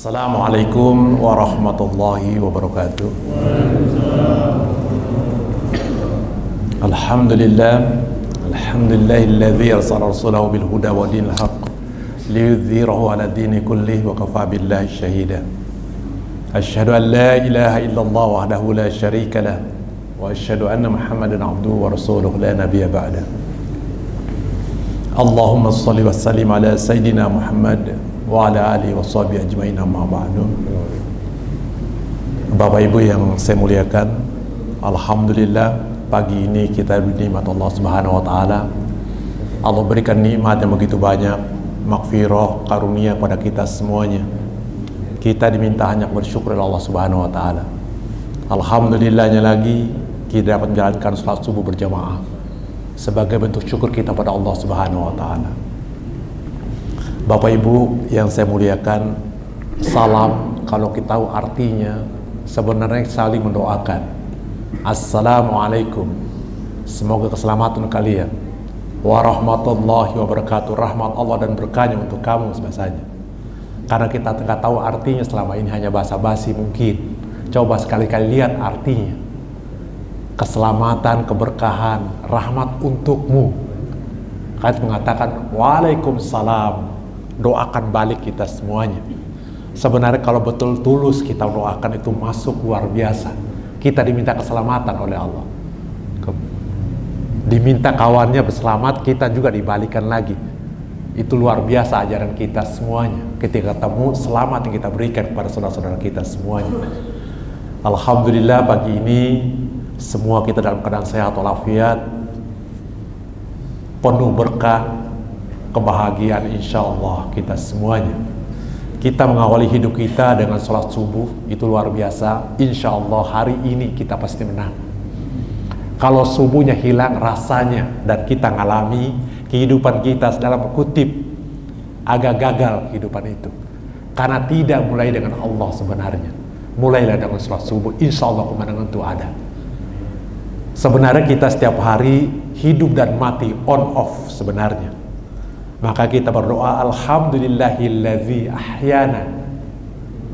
Assalamualaikum warahmatullahi wabarakatuh. Alhamdulillahilladzi arsala rasulahu bil huda wa dinil haqq liyudhhirahu ala dini kullih wa kafa billahi syahida. Asyhadu an la ilaha illallah wahdahu la syarika lah wa asyhadu anna Muhammadan abduhu wa rasuluhu la nabiyya ba'da. Allahumma shalli wa sallim ala sayyidina Muhammad wa ala alihi wa sahbihi ajmain, amma ba'du. Bapak Ibu yang saya muliakan, alhamdulillah pagi ini kita dinikmat Allah Subhanahu wa taala. Allah berikan nikmat yang begitu banyak, maghfirah, karunia pada kita semuanya. Kita diminta hanya bersyukur kepada Allah Subhanahu wa taala. Alhamdulillahnya lagi kita dapat menjalankan salat subuh berjamaah sebagai bentuk syukur kita pada Allah Subhanahu wa taala. Bapak Ibu yang saya muliakan, salam kalau kita tahu artinya sebenarnya saling mendoakan. Assalamualaikum, semoga keselamatan kalian, warahmatullahi wabarakatuh, rahmat Allah dan berkahnya untuk kamu bahasanya. Karena kita tidak tahu artinya selama ini hanya basa-basi mungkin. Coba sekali-kali lihat artinya. Keselamatan, keberkahan, rahmat untukmu. Kalian mengatakan waalaikumsalam. Doakan balik kita semuanya. Sebenarnya kalau betul tulus kita doakan itu masuk luar biasa. Kita diminta keselamatan oleh Allah. Diminta kawannya berselamat, kita juga dibalikan lagi. Itu luar biasa ajaran kita semuanya. Ketika ketemu, selamat yang kita berikan kepada saudara-saudara kita semuanya. Alhamdulillah pagi ini semua kita dalam keadaan sehat walafiat, penuh berkah, kebahagiaan insya Allah kita semuanya. Kita mengawali hidup kita dengan sholat subuh, itu luar biasa. Insya Allah hari ini kita pasti menang. Kalau subuhnya hilang rasanya dan kita ngalami kehidupan kita dalam kutip agak gagal kehidupan itu, karena tidak mulai dengan Allah sebenarnya. Mulailah dengan sholat subuh, insya Allah kemenangan itu ada. Sebenarnya kita setiap hari hidup dan mati on off sebenarnya. Maka kita berdoa, alhamdulillahilladzi ahyana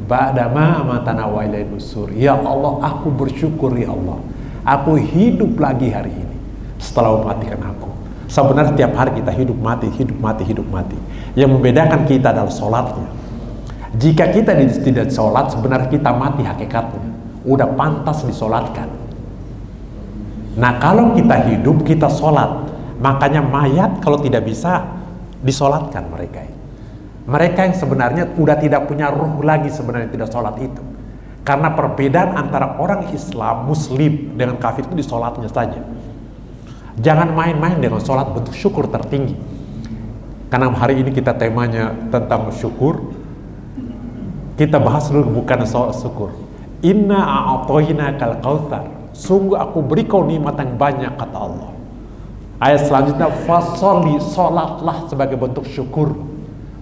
ba'da ma amatana wa ilaihi nusur. Ya Allah, aku bersyukur ya Allah, aku hidup lagi hari ini setelah mematikan aku. Sebenarnya setiap hari kita hidup mati, hidup mati, hidup mati. Yang membedakan kita adalah sholatnya. Jika kita tidak sholat, sebenarnya kita mati hakikatnya, udah pantas disolatkan. Nah kalau kita hidup, kita sholat, makanya mayat kalau tidak bisa disolatkan mereka yang sebenarnya udah tidak punya ruh lagi sebenarnya tidak sholat itu. Karena perbedaan antara orang Islam, Muslim dengan kafir itu di sholatnya saja. Jangan main-main dengan sholat, bentuk syukur tertinggi. Karena hari ini kita temanya tentang syukur, kita bahas dulu bukan soal syukur. Inna a'atohina kal kautsar, sungguh aku beri kau nikmat yang banyak kata Allah. Ayat selanjutnya, fasholli, sholatlah sebagai bentuk syukur.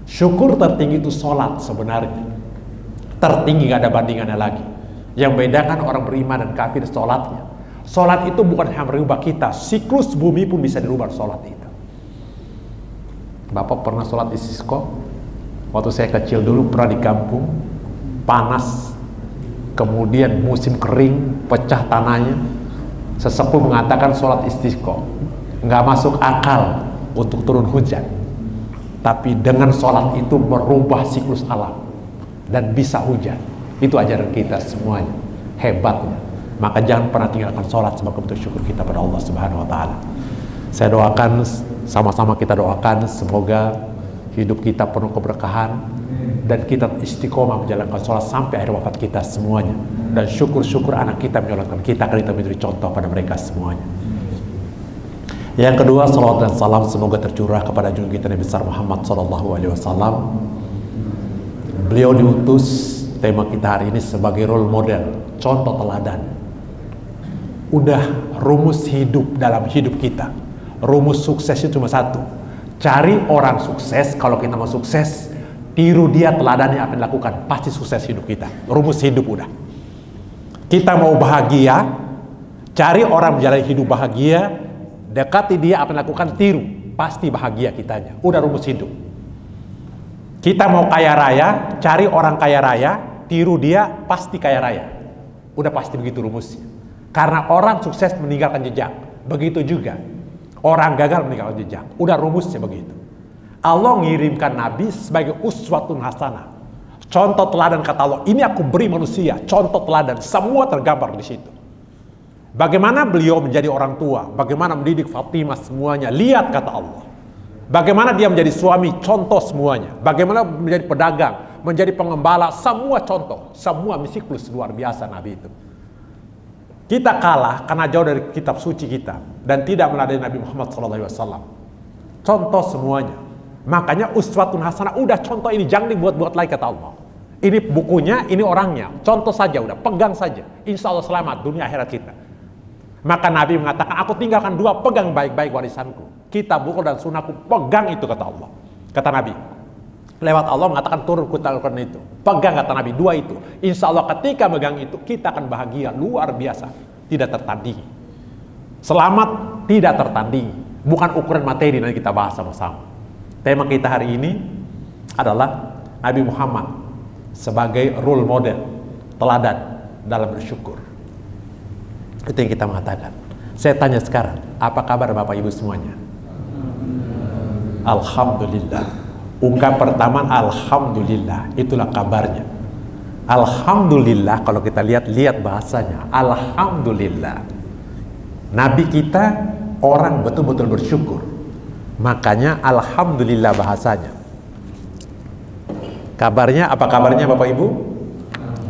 Syukur tertinggi itu sholat sebenarnya. Tertinggi, gak ada bandingannya lagi. Yang bedakan orang beriman dan kafir sholatnya. Sholat itu bukan hanya merubah kita, siklus bumi pun bisa dirubah sholat itu. Bapak pernah sholat istisqa? Waktu saya kecil dulu pernah di kampung, panas, kemudian musim kering, pecah tanahnya. Sesepuh mengatakan sholat istisqa nggak masuk akal untuk turun hujan, tapi dengan sholat itu merubah siklus alam dan bisa hujan. Itu ajaran kita semuanya, hebatnya. Maka jangan pernah tinggalkan sholat sebagai bentuk syukur kita pada Allah Subhanahu wa taala. Saya doakan, sama-sama kita doakan semoga hidup kita penuh keberkahan dan kita istiqomah menjalankan sholat sampai akhir wafat kita semuanya, dan syukur-syukur anak kita menjalankan kita akan kita menjadi contoh pada mereka semuanya. Yang kedua, salawat dan salam semoga tercurah kepada junjungan kita Nabi besar Muhammad SAW. Beliau diutus, tema kita hari ini sebagai role model, contoh teladan. Udah rumus hidup dalam hidup kita, rumus suksesnya cuma satu. Cari orang sukses, kalau kita mau sukses, tiru dia, teladannya apa yang dilakukan, pasti sukses hidup kita. Rumus hidup udah. Kita mau bahagia, cari orang menjalani hidup bahagia, dekati dia apa yang dilakukan, tiru, pasti bahagia kitanya. Udah rumus hidup. Kita mau kaya raya, cari orang kaya raya, tiru dia, pasti kaya raya. Udah pasti begitu rumusnya. Karena orang sukses meninggalkan jejak. Begitu juga orang gagal meninggalkan jejak. Udah rumusnya begitu. Allah ngirimkan Nabi sebagai uswatun hasanah. Contoh teladan kata Allah. Ini aku beri manusia. Contoh teladan. Semua tergambar di situ. Bagaimana beliau menjadi orang tua. Bagaimana mendidik Fatimah semuanya. Lihat kata Allah. Bagaimana dia menjadi suami. Contoh semuanya. Bagaimana menjadi pedagang. Menjadi pengembala. Semua contoh. Semua misiklus luar biasa Nabi itu. Kita kalah karena jauh dari kitab suci kita. Dan tidak meladeni Nabi Muhammad SAW. Contoh semuanya. Makanya uswatun hasanah, udah contoh ini, jangan dibuat-buat lagi kata Allah. Ini bukunya, ini orangnya, contoh saja, udah pegang saja. Insya Allah selamat dunia akhirat kita. Maka Nabi mengatakan, aku tinggalkan dua, pegang baik-baik warisanku. Kitabku dan sunnahku, pegang itu kata Allah. Kata Nabi, lewat Allah mengatakan turun kutalkan itu. Pegang kata Nabi, dua itu. Insya Allah ketika megang itu, kita akan bahagia luar biasa, tidak tertandingi. Selamat tidak tertandingi, bukan ukuran materi nanti kita bahas sama-sama. Tema kita hari ini adalah Nabi Muhammad sebagai role model, teladan dalam bersyukur. Itu yang kita mengatakan. Saya tanya sekarang, apa kabar Bapak Ibu semuanya? Alhamdulillah. Ungkap pertama, Alhamdulillah. Itulah kabarnya. Alhamdulillah, kalau kita lihat bahasanya. Alhamdulillah. Nabi kita orang betul-betul bersyukur. Makanya Alhamdulillah bahasanya. Kabarnya, apa kabarnya Bapak Ibu?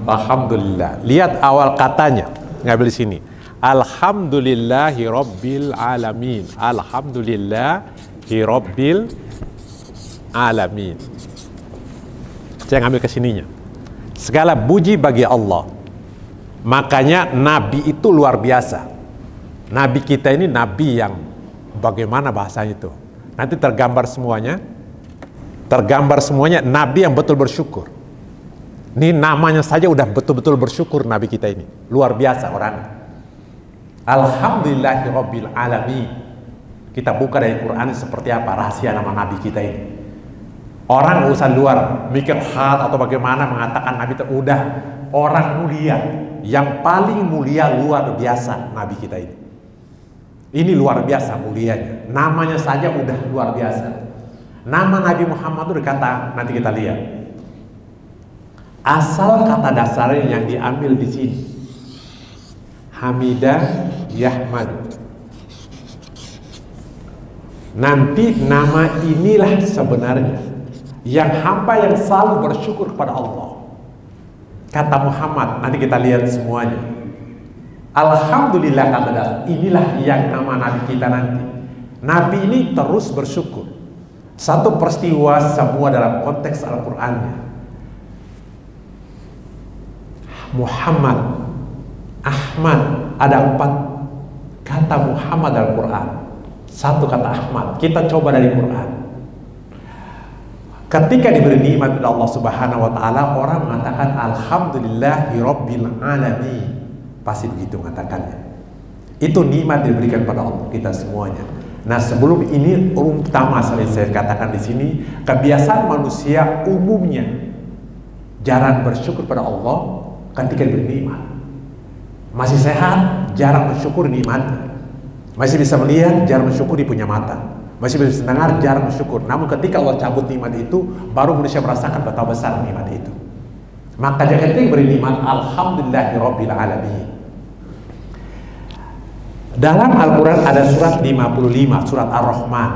Alhamdulillah. Lihat awal katanya, ngambil di sini. Alhamdulillahi Rabbil Alamin. Alhamdulillahi Rabbil Alamin. Saya ngambil ke sininya. Segala puji bagi Allah. Makanya Nabi itu luar biasa. Nabi kita ini Nabi yang bagaimana bahasanya itu? Nanti tergambar semuanya. Tergambar semuanya Nabi yang betul bersyukur. Ini namanya saja udah betul-betul bersyukur Nabi kita ini. Luar biasa orangnya. Alhamdulillahi Rabbil Alamin. Kita buka dari Quran seperti apa rahasia nama Nabi kita ini. Orang nggak usah luar mikir hal atau bagaimana mengatakan Nabi itu udah orang mulia. Yang paling mulia luar biasa Nabi kita ini. Ini luar biasa mulianya. Namanya saja udah luar biasa. Nama Nabi Muhammad itu dikata, nanti kita lihat. Asal kata dasarnya yang diambil di sini. Hamidah Yahmad. Nanti nama inilah sebenarnya yang hamba yang selalu bersyukur kepada Allah. Kata Muhammad, nanti kita lihat semuanya. Alhamdulillah kata dasar, inilah yang nama Nabi kita nanti. Nabi ini terus bersyukur. Satu peristiwa semua dalam konteks Al-Qur'annya. Muhammad, Ahmad, ada 4 kata Muhammad dalam Quran. Satu kata Ahmad. Kita coba dari Quran. Ketika diberi nikmat oleh Allah Subhanahu wa taala, orang mengatakan alhamdulillahi rabbil alamin. Pasti begitu mengatakannya. Itu nikmat diberikan pada Allah kita semuanya. Nah, sebelum ini utama saya katakan di sini, kebiasaan manusia umumnya jarang bersyukur pada Allah ketika diberi nikmat. Masih sehat, jarang bersyukur nikmatnya. Masih bisa melihat, jarang bersyukur punya mata. Masih bisa mendengar, jarang bersyukur. Namun ketika Allah cabut nikmat itu, baru manusia merasakan betapa besar nikmat itu. Maka ketika diberi nikmat, alhamdulillahirabbil alamin. Dalam Al-Quran ada surat 55, surat Ar-Rahman,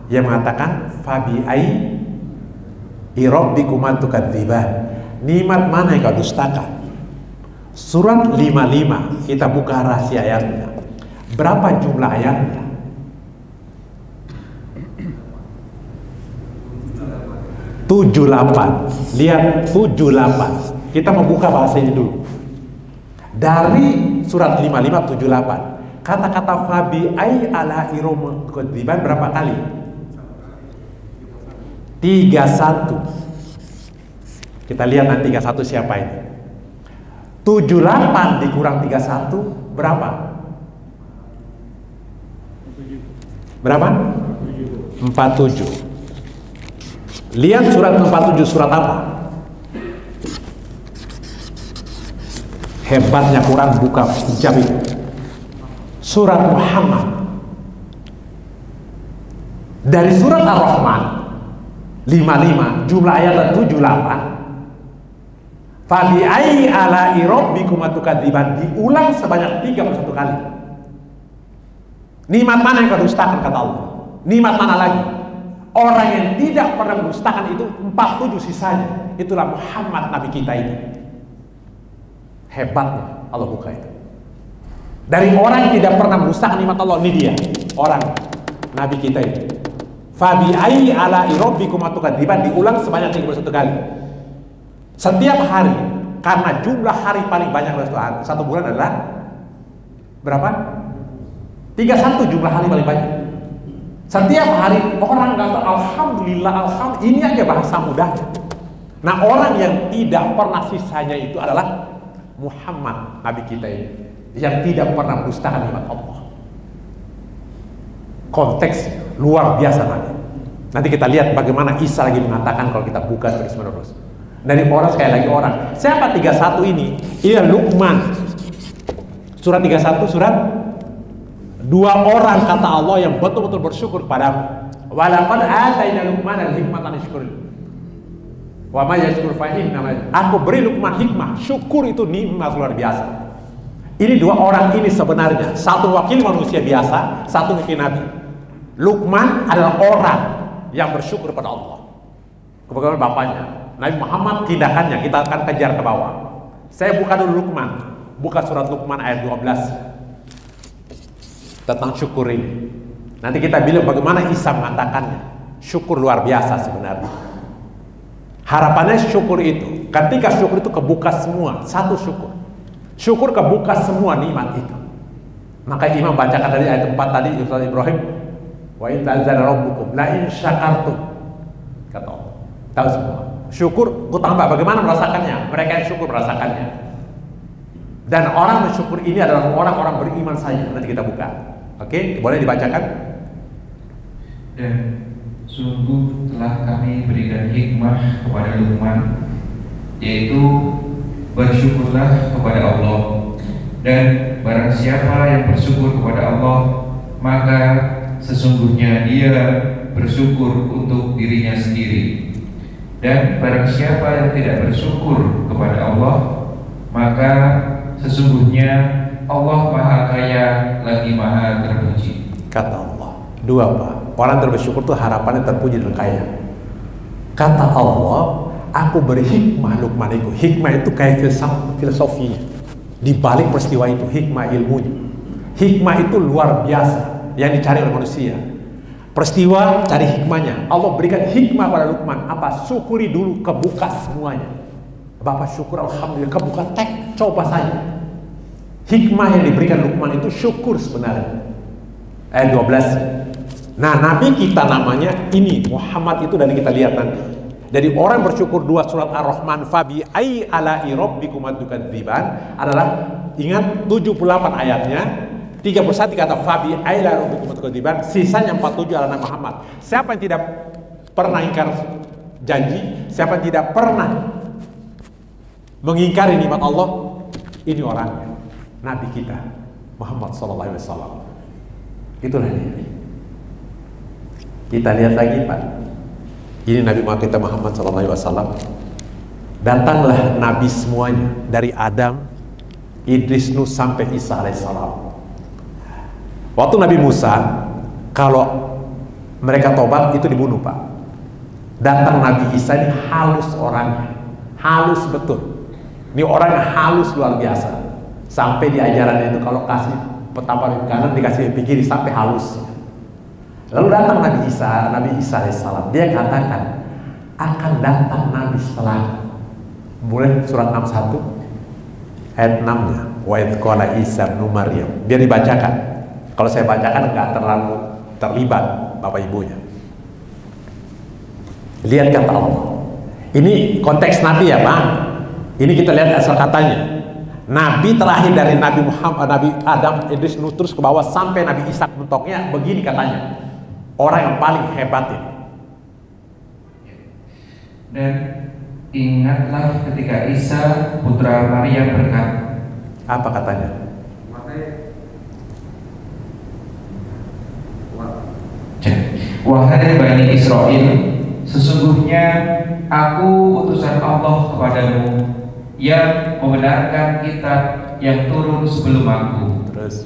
yang mengatakan fabi ai rabbikumat tukadziban. Nikmat mana yang kau dustakan? Surat 55, kita buka rahasia ayatnya. Berapa jumlah ayatnya? 78. Lihat 78. Kita membuka bahasanya dulu. Dari surat 55 78. Kata-kata fabi ai ala irom kodiban berapa kali? 31. Kita lihat nanti 31 siapa ini. 78 dikurang 31 berapa? Berapa? 47. Lihat surat 47, surat apa? Hebatnya Quran buka hijab itu. Surat Muhammad. Dari surat Ar-Rahman 55, jumlah ayat 78. Fabi ayyi ala'i rabbikuma tukadziban, diulang sebanyak 31 kali. Nikmat mana yang kau dustakan, kata Allah? Nikmat mana lagi? Orang yang tidak pernah mendustakan itu 47 sisanya. Itulah Muhammad Nabi kita ini. Hebatnya Allah buka itu. Dari orang yang tidak pernah mendustakan nikmat Allah, ini dia orang Nabi kita itu. Fabi ayyi ala'i rabbikuma tukadziban, diulang sebanyak 31 kali. Setiap hari, karena jumlah hari paling banyak dalam satu bulan adalah berapa? 31 jumlah hari paling banyak. Setiap hari orang kata alhamdulillah, alhamdulillah, ini aja bahasa mudahnya. Nah, orang yang tidak pernah sisanya itu adalah Muhammad Nabi kita ini, yang tidak pernah mendustakan nikmat Allah. Konteks luar biasa nanti. Nanti kita lihat bagaimana Isa lagi mengatakan kalau kita buka terus menerus. Dari orang sekali lagi orang. Siapa 31 ini? Iya, Luqman. Surat 31, surat dua orang kata Allah yang betul-betul bersyukur padamu. Walaqad ataina Luqman al-hikmata an yashkur. Wa may yashkur fa inna. Aku beri Luqman hikmah. Syukur itu nikmat luar biasa. Ini dua orang ini sebenarnya satu wakil manusia biasa, satu wakil nabi. Luqman adalah orang yang bersyukur pada Allah. Kebetulan bapaknya Nabi Muhammad, tindakannya kita akan kejar ke bawah. Saya buka dulu Luqman. Buka surat Luqman ayat 12 tentang syukur ini. Nanti kita bilang bagaimana Isa mengatakannya. Syukur luar biasa sebenarnya. Harapannya syukur itu, ketika syukur itu kebuka semua, satu syukur. Syukur kebuka semua nikmat itu. Maka Imam bacakan dari ayat 4 tadi, Ustaz Ibrahim, wa in ta'azzana rabbukum la in syakartum. Kata Allah. Tahu semua. Syukur, ku tambah bagaimana merasakannya. Mereka yang syukur merasakannya. Dan orang bersyukur ini adalah orang-orang beriman saja. Nanti kita buka. Oke, boleh dibacakan? Dan sungguh telah kami berikan hikmah kepada Luqman, yaitu bersyukurlah kepada Allah. Dan barang siapa yang bersyukur kepada Allah, maka sesungguhnya dia bersyukur untuk dirinya sendiri. Dan barang siapa yang tidak bersyukur kepada Allah, maka sesungguhnya Allah Maha Kaya lagi Maha Terpuji. Kata Allah. Dua Pak. Orang bersyukur itu harapannya terpuji dan kaya. Kata Allah, aku beri hikmah Luqman itu. Hikmah itu kayak filosofinya. Di balik peristiwa itu hikmah ilmunya. Hikmah itu luar biasa yang dicari oleh manusia. Peristiwa cari hikmahnya. Allah berikan hikmah pada Luqman. Apa? Syukuri dulu, kebuka semuanya. Bapak syukur, alhamdulillah, kebuka tek, coba saja. Hikmah yang diberikan Luqman itu syukur sebenarnya. Ayat 12. Nah, Nabi kita namanya ini Muhammad itu, dan kita lihat nanti. Jadi orang bersyukur dua surat Ar-Rahman, fabi ayyi ala'i rabbikuma tukadziban, adalah ingat 78 ayatnya. 31 kata fabi ayyi ala'i rabbikuma tukadziban, sisanya 47 adalah Nabi Muhammad. Siapa yang tidak pernah ingkar janji, siapa yang tidak pernah mengingkari nikmat Allah, ini orangnya Nabi kita Muhammad SAW. Itulah dia. Kita lihat lagi Pak. Ini Nabi kita Muhammad SAW. Datanglah Nabi semuanya, dari Adam, Idris, Nuh sampai Isa alaihissalam. Waktu Nabi Musa, kalau mereka tobat itu dibunuh Pak. Datang Nabi Isa, ini halus orangnya, halus betul. Ini orang yang halus luar biasa. Sampai di ajarannya itu kalau kasih petapa kanan dikasih pikir sampai halus. Lalu datang Nabi Isa alaihissalam. Dia katakan akan datang Nabi setelah. Mulai surat 61 ayat 6-nya. Wa idh qala Isa ibnu Maryam. Biar dibacakan. Kalau saya bacakan enggak terlalu terlibat Bapak Ibunya. Lihat kata Allah. Ini konteks Nabi ya Pak. Ini kita lihat asal katanya. Nabi terakhir dari Nabi Muhammad, Nabi Adam, Idris, Nuh, terus ke bawah sampai Nabi Isa mentoknya begini katanya. Orang yang paling hebat ini. Dan ingatlah ketika Isa putra Maria berkata, Apa katanya? Wahai Bani Israel, sesungguhnya aku utusan Allah kepadamu yang membenarkan kitab yang turun sebelum aku, Terus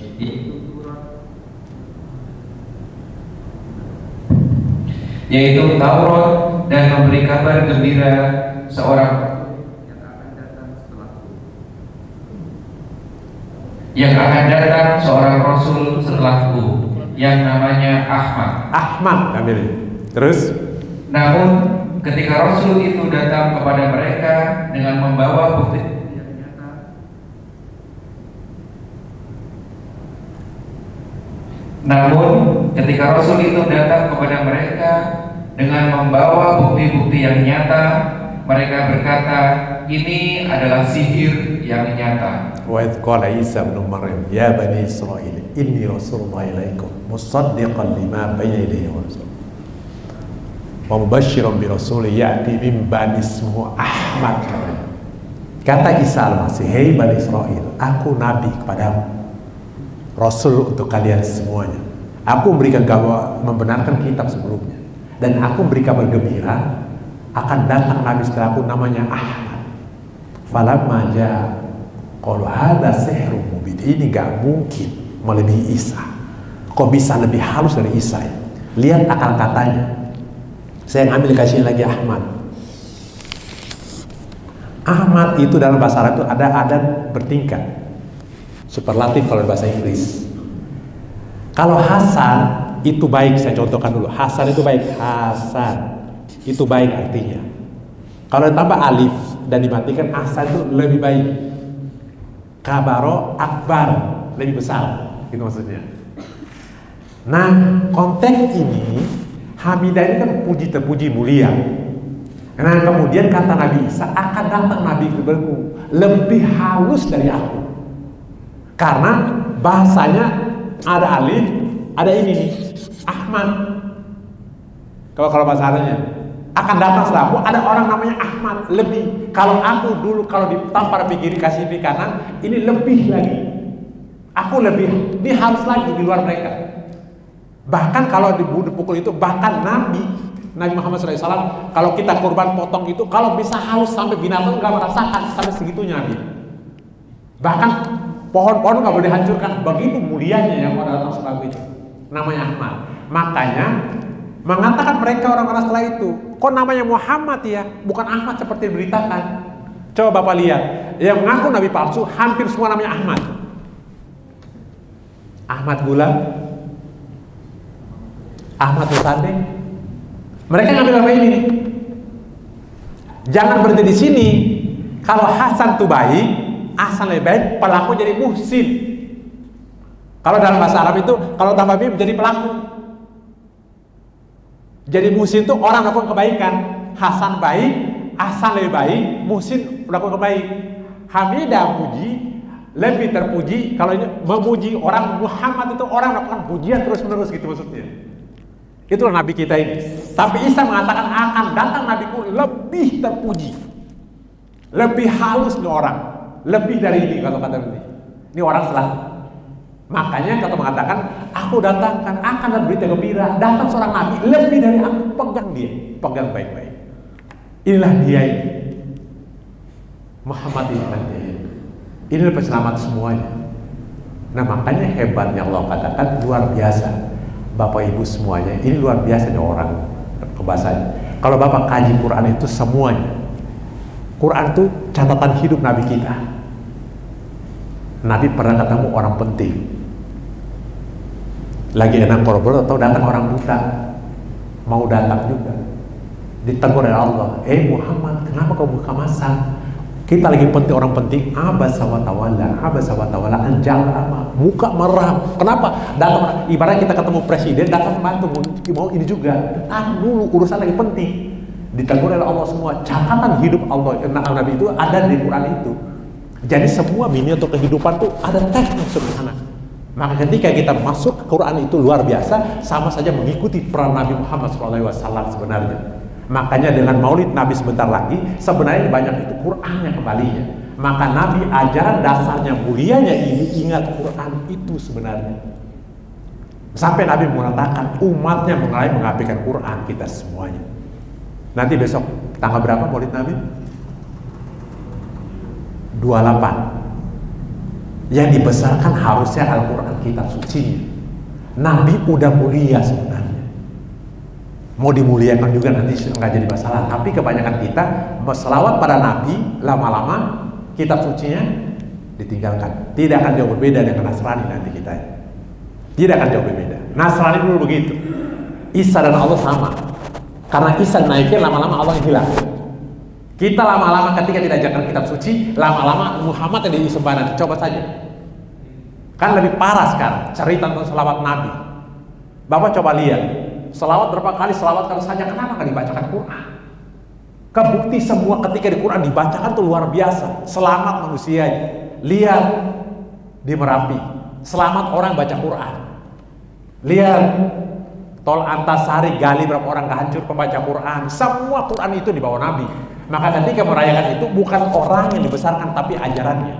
yaitu Taurat, dan memberi kabar gembira seorang yang akan datang seorang Rasul setelahku yang namanya Ahmad. Ambil. Terus Namun ketika Rasul itu datang kepada mereka dengan membawa bukti yang nyata, mereka berkata, ini adalah sihir yang nyata. wa idh qala Isa ibn Maryam ya bani Israil inni rasulullah ilaikum musaddiqan lima bayna yadayhi wa mubasysyiran bi rasulin ya'ti min ba'di ismuhu Ahmad. Kata Isa al-Masih, hei Bani Israel, aku nabi kepadamu, rasul untuk kalian semuanya. Aku memberikan kabar, membenarkan kitab sebelumnya, dan aku memberi kabar gembira akan datang nabi setelah aku namanya Ahmad. Falamma ja'a qalu hadza sihrun mubin. Ini gak mungkin melebihi Isa. Kok bisa lebih halus dari Isa ya? Lihat akal katanya. Saya ngambil kasih lagi Ahmad. Ahmad itu dalam bahasa Arab itu ada bertingkat. Superlatif kalau bahasa Inggris. Kalau Hasan itu baik, saya contohkan dulu. Hasan itu baik. Hasan itu baik artinya. Kalau ditambah alif dan dimatikan, Hasan itu lebih baik. Kabaro akbar, lebih besar. Itu maksudnya. Nah, konteks ini Hamidah ini kan puji terpuji mulia. Nah, kemudian kata Nabi Isa, akan datang Nabi berku lebih halus dari aku. Karena bahasanya ada alif, ada ini nih, Ahmad. Kalau bahasa Arabnya, akan datang setelah aku ada orang namanya Ahmad, lebih. Kalau aku dulu kalau ditampar pikir kasih di kanan, ini lebih lagi. Aku lebih, ini halus lagi di luar mereka. Bahkan kalau dipukul itu, bahkan Nabi Muhammad SAW, kalau kita kurban potong itu, kalau bisa halus sampai binatang nggak merasakan sampai segitunya Nabi. Bahkan pohon-pohon nggak boleh dihancurkan, begitu mulianya yang orang setelah itu. Namanya Ahmad. Makanya mengatakan mereka orang-orang setelah itu, kok namanya Muhammad ya, bukan Ahmad seperti diberitakan. Coba Bapak lihat, yang mengaku Nabi palsu hampir semua namanya Ahmad. Ahmad Gulam, Ahmad Musanding. Mereka ngambil apa ini nih? Jangan berhenti di sini. Kalau Hasan itu baik, Hasan lebih baik, pelaku jadi muhsin. Kalau dalam bahasa Arab itu, kalau tambah mim jadi pelaku. Jadi muhsin itu orang melakukan kebaikan. Hasan baik, Hasan lebih baik, muhsin melakukan kebaikan. Hamidah puji, lebih terpuji. Kalau ini memuji orang, Muhammad itu orang melakukan pujian terus-menerus gitu maksudnya. Itulah Nabi kita ini. Tapi Isa mengatakan akan datang Nabiku lebih terpuji, lebih halus nih orang, lebih dari ini kalau kata ini. Ini orang salah. Makanya kata mengatakan, aku datangkan akan ada berita gembira, datang seorang Nabi lebih dari aku, pegang dia, pegang baik-baik. Inilah dia ini, Muhammad ini. Inilah peselamat semuanya. Nah makanya hebatnya Allah katakan luar biasa. Bapak Ibu semuanya, ini luar biasa nih orang kebahasanya. Kalau Bapak kaji Quran itu semuanya, Quran itu catatan hidup Nabi kita. Nabi pernah ketemu orang penting, lagi enak korban atau datang orang buta, mau datang juga, ditegur oleh Allah, Muhammad, kenapa kau buka masa? Kita lagi penting, orang penting, abasa wa tawalla anjal ama, muka merah. Kenapa? Datang, ibarat kita ketemu presiden, datang bantu, mau ini juga. Tahan dulu, urusan lagi penting. Ditegur oleh Allah semua. Catatan hidup Allah, Nabi itu ada di Quran itu. Jadi semua mini atau kehidupan itu ada teksnya sederhana. Maka ketika kita masuk ke Quran itu luar biasa, sama saja mengikuti peran Nabi Muhammad SAW sebenarnya. Makanya dengan maulid Nabi sebentar lagi, sebenarnya banyak itu Qur'annya kembalinya. Maka Nabi ajaran dasarnya mulianya ini ingat Quran itu sebenarnya. Sampai Nabi mengatakan umatnya mulai mengabaikan Quran kita semuanya. Nanti besok tanggal berapa maulid Nabi? 28. Yang dibesarkan harusnya Al-Quran kitab suci. Nabi udah mulia sebenarnya. Mau dimuliakan juga nanti nggak jadi masalah. Tapi kebanyakan kita selawat pada Nabi, lama-lama kitab sucinya ditinggalkan. Tidak akan jauh berbeda dengan Nasrani nanti kita. Tidak akan jauh berbeda. Nasrani dulu begitu. Isa dan Allah sama. Karena Isa naikin, lama-lama Allah yang hilang. Kita lama-lama ketika tidak ajarkan kitab suci, lama-lama Muhammad yang disembah nanti. Coba saja. Kan lebih parah sekarang cerita tentang selawat Nabi. Bapak coba lihat. Selawat berapa kali selawatkan saja, kenapa nggak dibacakan Quran? Kebukti semua ketika di Quran dibacakan tuh luar biasa. Selamat manusianya. Lihat di Merapi, selamat orang baca Quran. Lihat Tol Antasari, Gali berapa orang kehancur pembaca Quran. Semua Quran itu dibawa Nabi. Maka ketika merayakan itu bukan orang yang dibesarkan tapi ajarannya.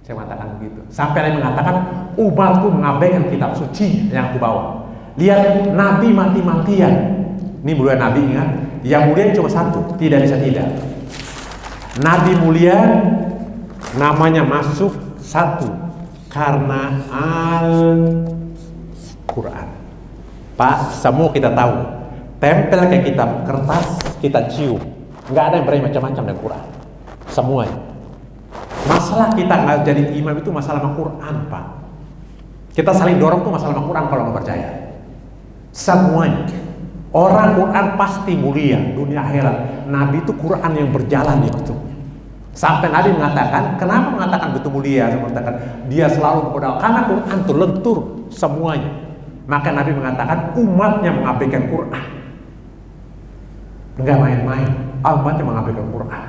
Saya mengatakan begitu. Sampai Nabi mengatakan umatku mengabaikan kitab suci yang aku bawa. Lihat Nabi mati-matian. Ini mulia Nabi, ingat. Yang mulia cuma satu, tidak bisa tidak. Nabi mulia namanya masuk satu karena Al-Quran. Pak, semua kita tahu. Tempel ke kitab kertas, kita cium. Nggak ada yang berani macam-macam dengan Quran. Semuanya. Masalah kita nggak jadi imam itu masalah Al-Quran, Pak. Kita saling dorong tuh masalah Al-Quran kalau nggak percaya. Semuanya. Orang Quran pasti mulia dunia akhirat. Nabi itu Quran yang berjalan di hidupnya. Sampai Nabi mengatakan, kenapa mengatakan betul mulia? Saya mengatakan dia selalu berdoa karena Quran itu lentur semuanya. Maka Nabi mengatakan umatnya mengabaikan Quran. Enggak main-main. Umatnya mengabaikan Quran.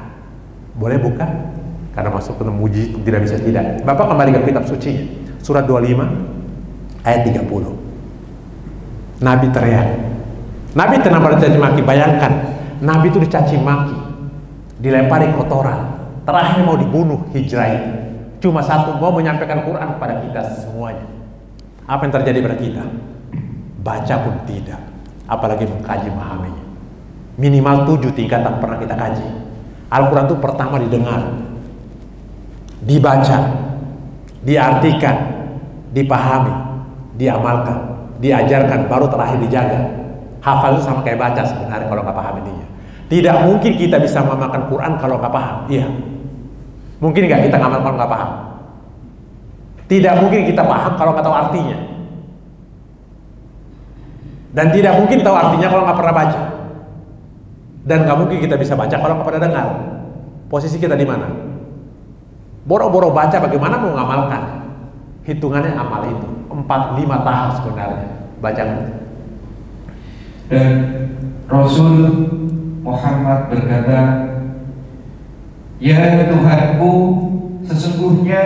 Boleh bukan? Karena masuk ke muji tidak bisa tidak. Bapak kembali ke kitab suci. Surat 25 ayat 30. Nabi teriak. Nabi tenang pada caci maki. Bayangkan, Nabi itu dicaci maki, dilempari kotoran, terakhir mau dibunuh hijrah itu. Cuma satu, mau menyampaikan Quran kepada kita semuanya. Apa yang terjadi pada kita? Baca pun tidak, apalagi mengkaji memahaminya. Minimal 7 tingkatan pernah kita kaji. Al-Quran itu pertama didengar, dibaca, diartikan, dipahami, diamalkan, diajarkan, baru terakhir dijaga. Hafal itu sama kayak baca sebenarnya kalau nggak paham ininya. Tidak mungkin kita bisa memakan Quran kalau nggak paham. Iya. Mungkin nggak kita ngamal kalau nggak paham. Tidak mungkin kita paham kalau nggak tahu artinya. Dan tidak mungkin tahu artinya kalau nggak pernah baca. Dan nggak mungkin kita bisa baca kalau nggak pernah dengar. Posisi kita di mana? Boro-boro baca, bagaimana mau ngamalkan? Hitungannya amal itu 4-5 tahap sebenarnya bacaan. Dan Rasul Muhammad berkata, ya Tuhanku, sesungguhnya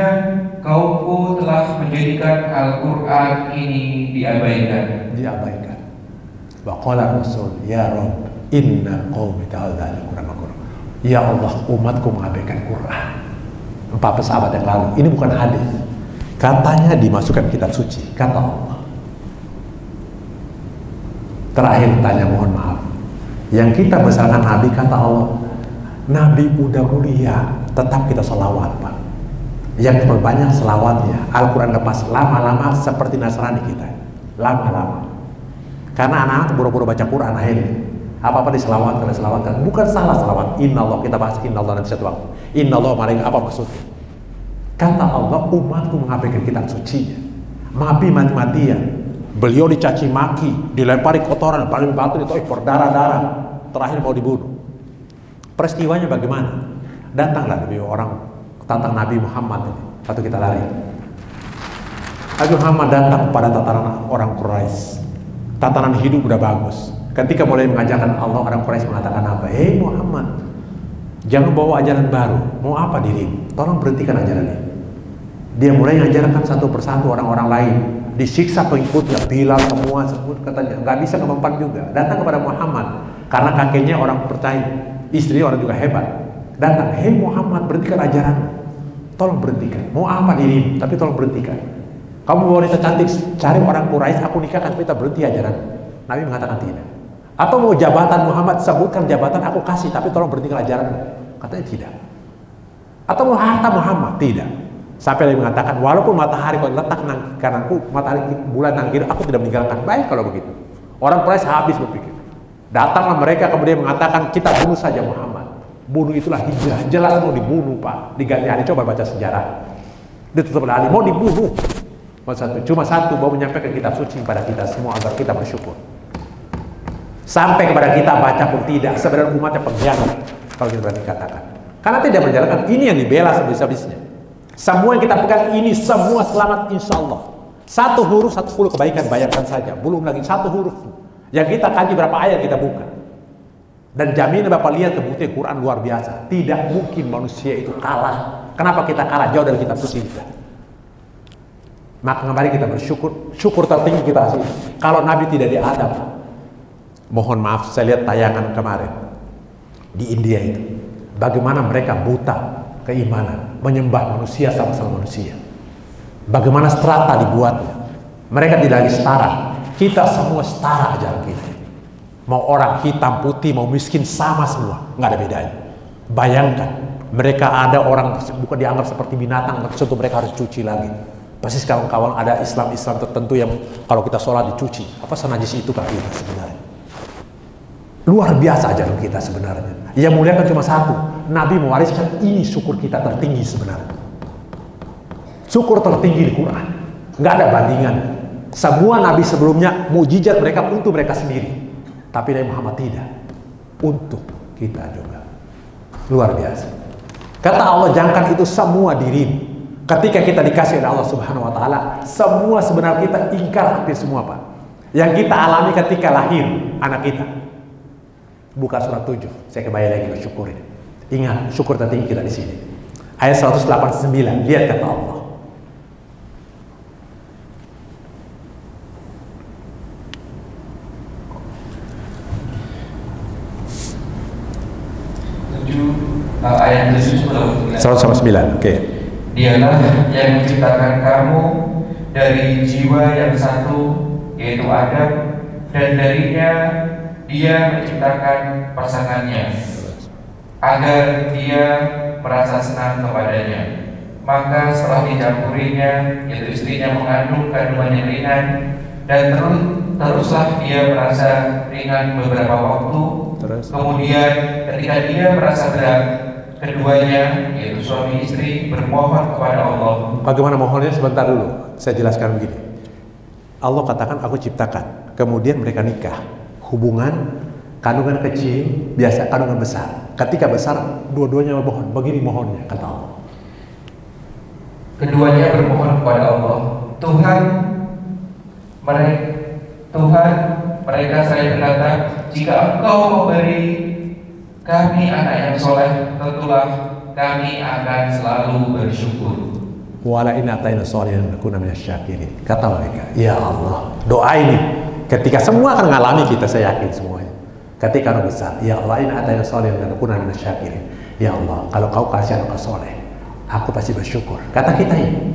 kaumku telah menjadikan Al-Quran ini diabaikan. Wa qala Rasul, ya Rabb, inna qaumi ta'ala al-Quran. Ya Allah, umatku mengabaikan Quran. 4 sahabat yang lalu. Ini bukan hadis. Katanya dimasukkan kitab suci, kata Allah. Terakhir tanya, mohon maaf. Yang kita besarkan Nabi, kata Allah, Nabi udah mulia, tetap kita selawat, Pak. Yang perbanyak selawatnya. Al-Quran lepas lama-lama seperti Nasrani kita. Lama-lama. Karena anak-anak buru-buru baca Quran akhirnya. Apa-apa diselawatkan. Bukan salah selawat. Inna Allah, kita bahas Inna Allah nanti satu waktu. Inna Allah malaikat, apa maksudnya? Kata Allah, umatku mengabaikan kitab sucinya. Nabi mati-matian. Beliau dicaci maki, dilempari kotoran, paling batu itu berdarah-darah, terakhir mau dibunuh. Peristiwanya bagaimana? Datanglah lebih orang tantang Nabi Muhammad ini, waktu kita lari. Nabi Muhammad datang pada tatanan orang Quraisy. Tatanan hidup udah bagus. Ketika mulai mengajarkan Allah, orang Quraisy mengatakan apa? Hei Muhammad, jangan bawa ajaran baru. Mau apa dirimu? Tolong berhentikan ajaran ini. Dia mulai mengajarkan satu persatu orang-orang lain. Disiksa pengikutnya, Bilal semua sebut katanya nggak bisa kemampuan juga. Datang kepada Muhammad, karena kakeknya orang percaya, istri orang juga hebat. Datang, hei Muhammad, berhentikan ajaranmu. Tolong berhentikan. Mau apa dirimu? Tapi tolong berhentikan. Kamu wanita cantik, cari orang Quraisy, aku nikahkan, kita berhenti ajaran. Nabi mengatakan tidak. Atau mau jabatan Muhammad, sebutkan jabatan, aku kasih, tapi tolong berhentikan ajaranmu. Katanya tidak. Atau mau harta Muhammad? Tidak. Sampai dia mengatakan, walaupun matahari kalau letak nang kananku, matahari bulan nang kiri, aku tidak meninggalkan. Baik kalau begitu. Orang Quraisy habis berpikir. Datanglah mereka kemudian mengatakan, kita bunuh saja Muhammad. Bunuh itulah hijrah. Jelas mau dibunuh, Pak. Diganti hari, coba baca sejarah. Ditutup Ali, mau dibunuh. Cuma satu, mau menyampaikan kitab suci kepada kita semua agar kita bersyukur. Sampai kepada kita baca pun tidak. Sebenarnya umatnya pengkhianat, kalau kita berani katakan. Karena tidak menjalankan, ini yang dibela sebisa-bisanya. Semua yang kita pegang ini, semua selamat insya Allah. Satu huruf, 10 kebaikan, bayangkan saja. Belum lagi satu huruf. Yang kita kaji berapa ayat kita buka. Dan jaminan Bapak lihat kebuktian Quran luar biasa. Tidak mungkin manusia itu kalah. Kenapa kita kalah? Jauh dari kitab suci kita. Maka kembali kita bersyukur. Syukur tertinggi kita hasil. Kalau Nabi tidak diadab. Mohon maaf, saya lihat tayangan kemarin. Di India itu. Bagaimana mereka buta keimanan. Menyembah manusia sama-sama manusia. Bagaimana strata dibuatnya. Mereka tidak lagi setara. Kita semua setara ajaran kita. Mau orang hitam, putih, mau miskin, sama semua. Nggak ada bedanya. Bayangkan, mereka ada orang bukan dianggap seperti binatang, tentu mereka harus cuci lagi. Pasti kawan-kawan ada Islam-Islam tertentu yang kalau kita sholat dicuci. Apa senajis itu kak kita sebenarnya? Luar biasa ajaran kita sebenarnya. Yang mulia kan cuma satu. Nabi mewariskan ini syukur kita tertinggi sebenarnya. Syukur tertinggi di Quran. Nggak ada bandingan. Semua nabi sebelumnya mujizat mereka untuk mereka sendiri. Tapi Nabi Muhammad tidak. Untuk kita juga. Luar biasa. Kata Allah, jangkan itu semua dirimu. Ketika kita dikasih oleh Allah Subhanahu wa taala, semua sebenarnya kita ingkar hampir semua, Pak. Yang kita alami ketika lahir anak kita. Buka surat 7. Saya kembali lagi bersyukur. Ingat, syukur tertinggi kita di sini. Ayat 189. Lihat kata Allah. Ayat 109. 109. Oke. Dialah yang menciptakan kamu dari jiwa yang satu, yaitu Adam, dan darinya Dia menciptakan pasangannya agar dia merasa senang kepadanya. Maka setelah dicampurinya, yaitu istrinya mengandung kandungan yang ringan, dan teruslah dia merasa ringan beberapa waktu. Kemudian ketika dia merasa berat, keduanya, yaitu suami istri, bermohon kepada Allah. Bagaimana mohonnya? Sebentar dulu, saya jelaskan begini. Allah katakan aku ciptakan, kemudian mereka nikah. Hubungan kandungan kecil, biasa kandungan besar. Ketika besar, dua-duanya mohon. Begini mohonnya, kata Allah. Keduanya bermohon kepada Allah, Tuhan, mereka saya berkata, jika Engkau memberi kami anak yang soleh, tentulah kami akan selalu bersyukur. Wala in atayna sholihan nakuna minasyakirin. Kata mereka, ya Allah, doa ini ketika semua akan mengalami kita, saya yakin semuanya. Ketika anak besar, ya Allah, in atayna sholihan nakuna minasyakirin. Ya Allah, kalau Kau kasih anak soleh, aku pasti bersyukur. Kata kita ini.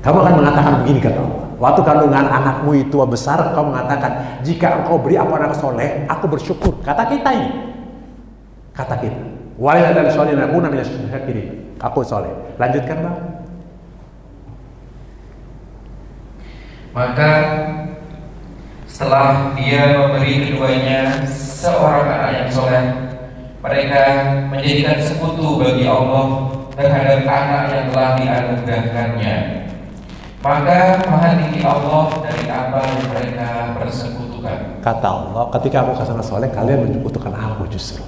Kamu akan mengatakan begini, kata Allah. Waktu kandungan anakmu itu besar, kau mengatakan, jika Engkau beri aku anak soleh, aku bersyukur. Kata kita ini. Kata kita. Wa in atayna sholihan nakuna minasyakirin. Aku soleh. Lanjutkan, Bang. Maka setelah dia memberi keduanya seorang anak yang soleh, mereka menjadikan sekutu bagi Allah terhadap anak yang telah dianugerahkannya. Maka maha tinggi Allah dari apa yang mereka persekutukan. Kata Allah, ketika aku kasih anak soleh, kalian menyekutukan aku justru.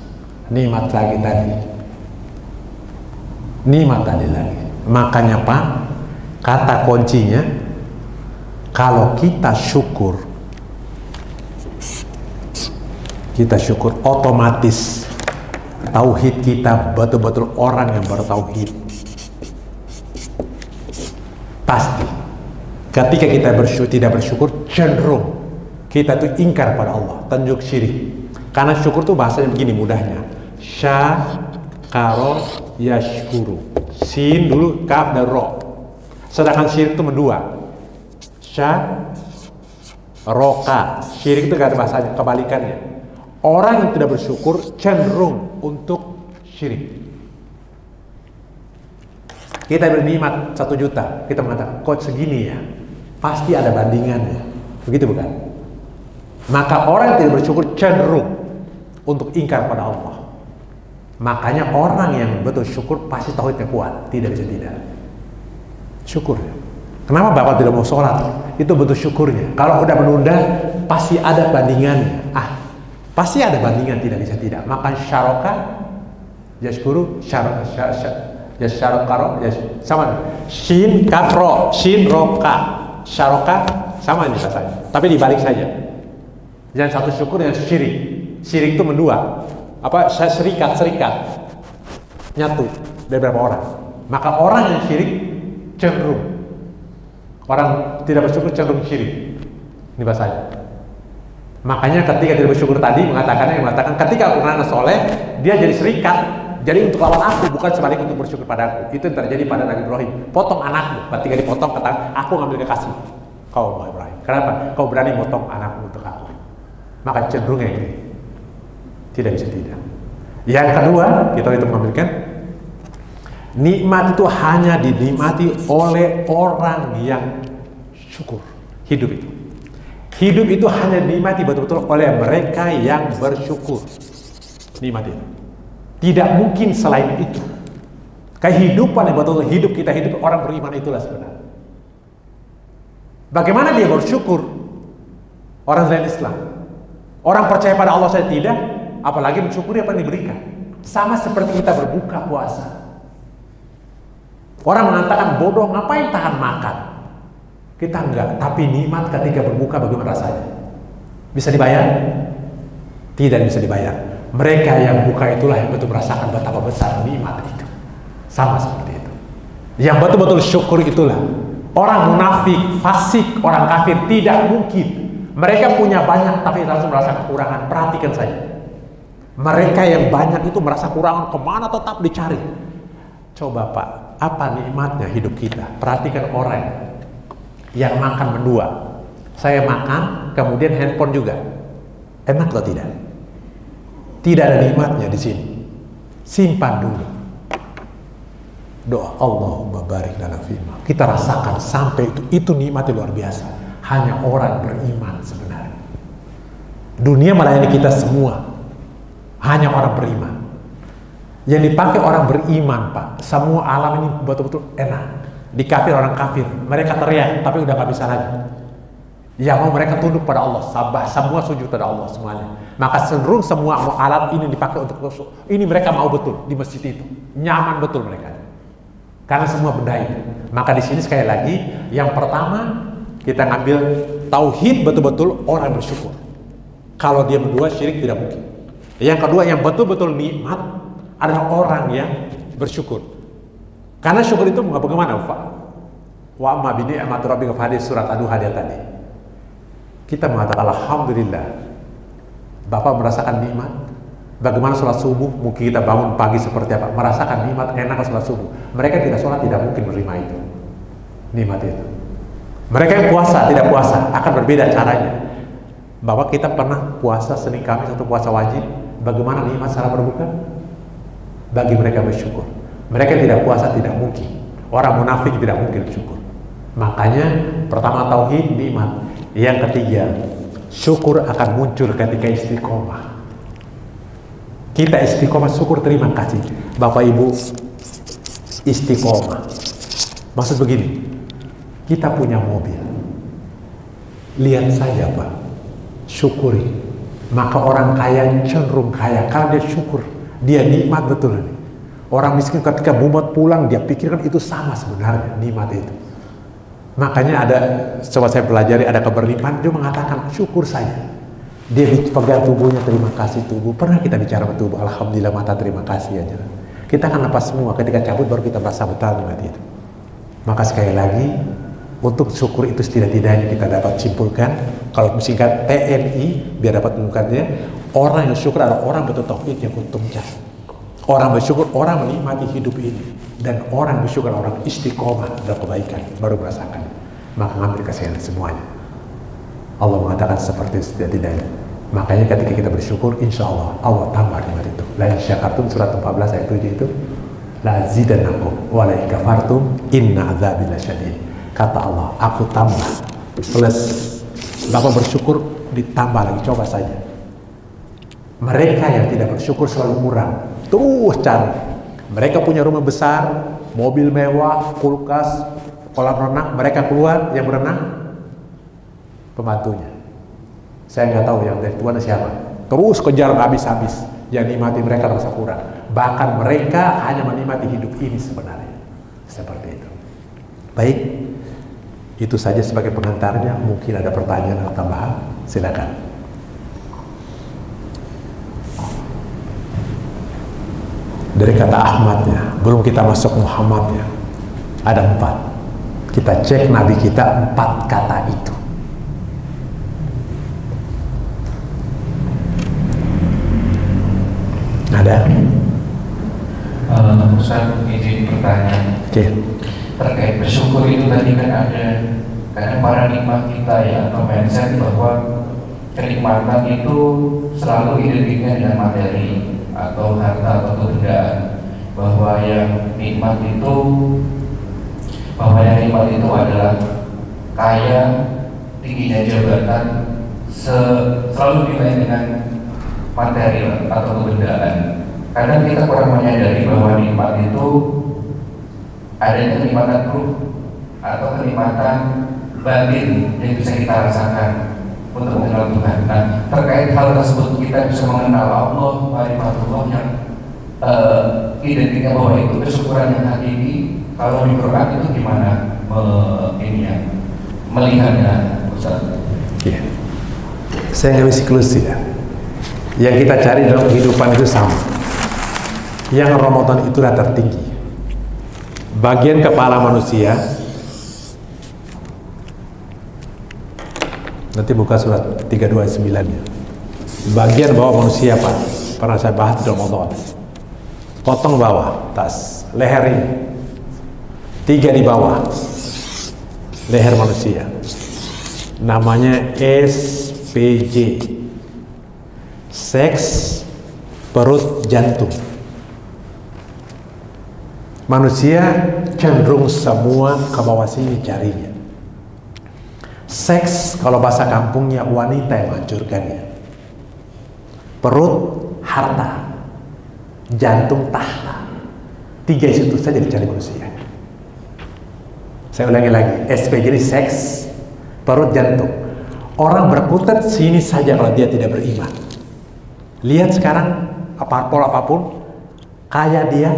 Nikmat lagi tadi. Nikmat tadi lagi. Makanya Pak, kata kuncinya, kalau kita syukur otomatis tauhid kita betul-betul orang yang bertauhid. Pasti ketika kita tidak bersyukur, cenderung kita itu ingkar pada Allah, tunjuk syirik. Karena syukur tuh bahasanya begini mudahnya. Syakaro yashkuru. Sin dulu, kaf dan ro. Sedangkan syirik itu mendua. Roka. Syirik itu gak ada bahasanya, kebalikannya. Orang yang tidak bersyukur cenderung untuk syirik. Kita bernikmat 1 juta, kita mengatakan kok segini ya, pasti ada bandingannya, begitu bukan? Maka orang yang tidak bersyukur cenderung untuk ingkar pada Allah. Makanya orang yang betul syukur pasti tauhidnya kuat, tidak bisa tidak. Syukur. Kenapa Bapak tidak mau sholat? Itu bentuk syukurnya. Kalau udah menunda, pasti ada bandingannya. Pasti ada bandingan, tidak bisa tidak. Maka syaroka, yashkuru, syarokaro, sama. Shin kafro, shin roka, syaroka, sama ini bahasanya. Tapi dibalik saja. Yang satu syukur, yang syirik. Syirik itu mendua. Serikat, nyatu dari beberapa orang. Maka orang yang syirik cenderung. Orang tidak bersyukur cenderung syirik. Ini bahasanya. Makanya ketika tidak bersyukur tadi mengatakan ketika aku karena soleh, dia jadi serikat. Jadi untuk lawan aku, bukan sebaliknya untuk bersyukur padaku. Itu yang terjadi pada Nabi Ibrahim. Potong anakmu. Ketika dipotong, kata aku ngambil kekasih kau Ibrahim. Kenapa? Kau berani potong anakmu untuk aku. Maka cenderungnya ini tidak bisa tidak. Yang kedua, kita itu mengambilkan nikmat itu hanya dinikmati oleh orang yang syukur. Hidup itu hanya dinikmati betul-betul oleh mereka yang bersyukur. Nikmat itu tidak mungkin selain itu. Kehidupan yang betul-betul hidup kita hidup orang beriman itulah sebenarnya. Bagaimana dia bersyukur? Orang selain Islam, orang percaya pada Allah saya tidak, apalagi mensyukuri apa yang diberikan. Sama seperti kita berbuka puasa. Orang mengatakan bodoh, ngapain tahan makan? Kita enggak, tapi nikmat ketika berbuka bagaimana rasanya? Bisa dibayar? Tidak bisa dibayar. Mereka yang buka itulah yang betul merasakan betapa besar nikmat itu. Sama seperti itu. Yang betul-betul syukur itulah. Orang munafik, fasik, orang kafir tidak mungkin. Mereka punya banyak tapi langsung merasa kekurangan. Perhatikan saja. Mereka yang banyak itu merasa kurang, kemana tetap dicari. Coba Pak, apa nikmatnya hidup kita? Perhatikan orang yang makan berdua. Saya makan, kemudian handphone juga. Enak atau tidak? Tidak ada nikmatnya di sini. Simpan dulu. Doa Allahumma barik lana fima. Kita rasakan sampai itu nikmatnya luar biasa. Hanya orang beriman sebenarnya. Dunia melayani kita semua. Hanya orang beriman. Yang dipakai orang beriman Pak. Semua alam ini betul-betul enak. Di kafir orang kafir. Mereka teriak tapi udah gak bisa lagi. Yang mau mereka tunduk pada Allah. Semua sujud pada Allah semuanya. Maka cenderung semua alat ini dipakai untuk ini mereka mau betul di masjid itu. Nyaman betul mereka. Karena semua benda itu. Maka di sini sekali lagi yang pertama kita ngambil tauhid betul-betul orang bersyukur. Kalau dia berdua syirik tidak mungkin. Yang kedua yang betul-betul nikmat adalah orang yang bersyukur. Karena syukur itu bagaimana Pak? Wa amma bi ni'mati rabbika fahadith surat Ad-Duha dia tadi. Kita mengatakan alhamdulillah. Bapak merasakan nikmat. Bagaimana sholat subuh? Mungkin kita bangun pagi seperti apa? Merasakan nikmat enak sholat subuh. Mereka tidak sholat tidak mungkin menerima itu. Nikmat itu. Mereka yang puasa tidak puasa akan berbeda caranya. Bahwa kita pernah puasa Senin Kamis atau puasa wajib. Bagaimana nikmat cara berbuka? Bagi mereka bersyukur. Mereka yang tidak puasa tidak mungkin. Orang munafik tidak mungkin bersyukur. Makanya pertama tauhid nikmat. Yang ketiga syukur akan muncul ketika istiqomah. Kita istiqomah syukur terima kasih. Bapak Ibu istiqomah. Maksud begini, kita punya mobil. Lihat saja Pak, syukuri. Maka orang kaya cenderung kaya karena dia syukur. Dia nikmat betul. Orang miskin ketika mumet pulang dia pikirkan itu sama sebenarnya nikmat itu. Makanya ada, coba saya pelajari, ada keberlimpahan, dia mengatakan syukur saja. Dia pegang tubuhnya, terima kasih tubuh. Pernah kita bicara sama tubuh, alhamdulillah mata terima kasih aja. Kita akan lepas semua, ketika cabut baru kita merasa betul nikmat itu. Maka sekali lagi, untuk syukur itu setidak-tidaknya kita dapat simpulkan, kalau singkat TNI, biar dapat menunjukkannya, Orang yang syukur adalah orang betul tauhid yang kuntumnya. Orang bersyukur, orang menikmati hidup ini. Dan orang bersyukur orang istiqomah dalam kebaikan, baru merasakan. Maka ngambil kasihan semuanya. Allah mengatakan seperti setidak-tidaknya. Makanya ketika kita bersyukur, insya Allah Allah tambah nikmat itu. La in syakartum surat 14 ayat 7 itu, la zidannakum wa la in kafartum inna adzabi lasyadid. Kata Allah, aku tambah. Plus Bapak bersyukur ditambah lagi, coba saja. Mereka yang tidak bersyukur selalu kurang. Terus cari. Mereka punya rumah besar, mobil mewah, kulkas, kolam renang. Mereka keluar, yang berenang pembantunya. Saya nggak tahu yang dari Tuhan siapa. Terus kejar habis-habis. Yang nikmati mereka rasa kurang. Bahkan mereka hanya menikmati hidup ini sebenarnya. Seperti itu. Baik, itu saja sebagai pengantarnya. Mungkin ada pertanyaan atau tambahan. Silakan. Dari kata Ahmadnya, belum kita masuk Muhammadnya, ada 4. Kita cek Nabi kita 4 kata itu. Ada? Ustaz, izin bertanya. Oke. Terkait bersyukur itu tadi kan ada, karena paradigma kita ya, atau mindset bahwa kenikmatan itu selalu identiknya dengan materi atau harta atau kebendaan, bahwa yang nikmat itu adalah kaya, tingginya jabatan, selalu dinilai dengan materi atau kebendaan. Kadang kita kurang menyadari bahwa nikmat itu adanya kenikmatan ruh atau kenikmatan batin yang bisa kita rasakan untuk mengenal Tuhan. Nah, terkait hal tersebut kita bisa mengenal Allah, ma'rifatullah yang identiknya bahwa itu kesyukuran yang hakiki. Kalau di Quran itu gimana melihatnya, Ustaz? Ya. Saya nggak bisa inklusi ya. Yang kita cari dalam kehidupan itu sama. Yang Ramadan itulah tertinggi. Bagian kepala manusia. Nanti buka surat 329-nya. Bagian bawah manusia Pak, pernah saya bahas dalam Ramadan. Potong bawah, tas, leher ini. 3 di bawah. Leher manusia. Namanya SPJ. Seks, perut, jantung. Manusia cenderung semua ke bawah sini carinya. Seks, kalau bahasa kampungnya wanita yang menghancurkannya. Perut, harta. Jantung, tahta. 3 itu saja dicari manusia. Saya ulangi lagi, SPJ ini seks, perut, jantung. Orang berkutat sini saja kalau dia tidak beriman. Lihat sekarang apapun, kaya dia,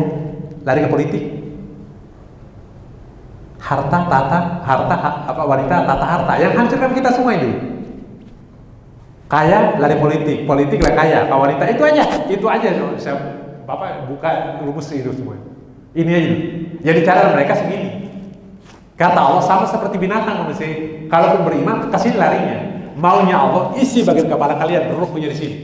lari ke politik. Wanita, tata harta. Yang hancurkan kita semua ini. Kaya, lari politik lah kaya. Kalau wanita itu aja. Bapak buka rumus hidup semua. Ini aja. Jadi cara mereka segini. Kata Allah sama seperti binatang manusia. Kalaupun beriman, kasih larinya. Maunya Allah isi bagian kepala kalian, ruhnya di sini.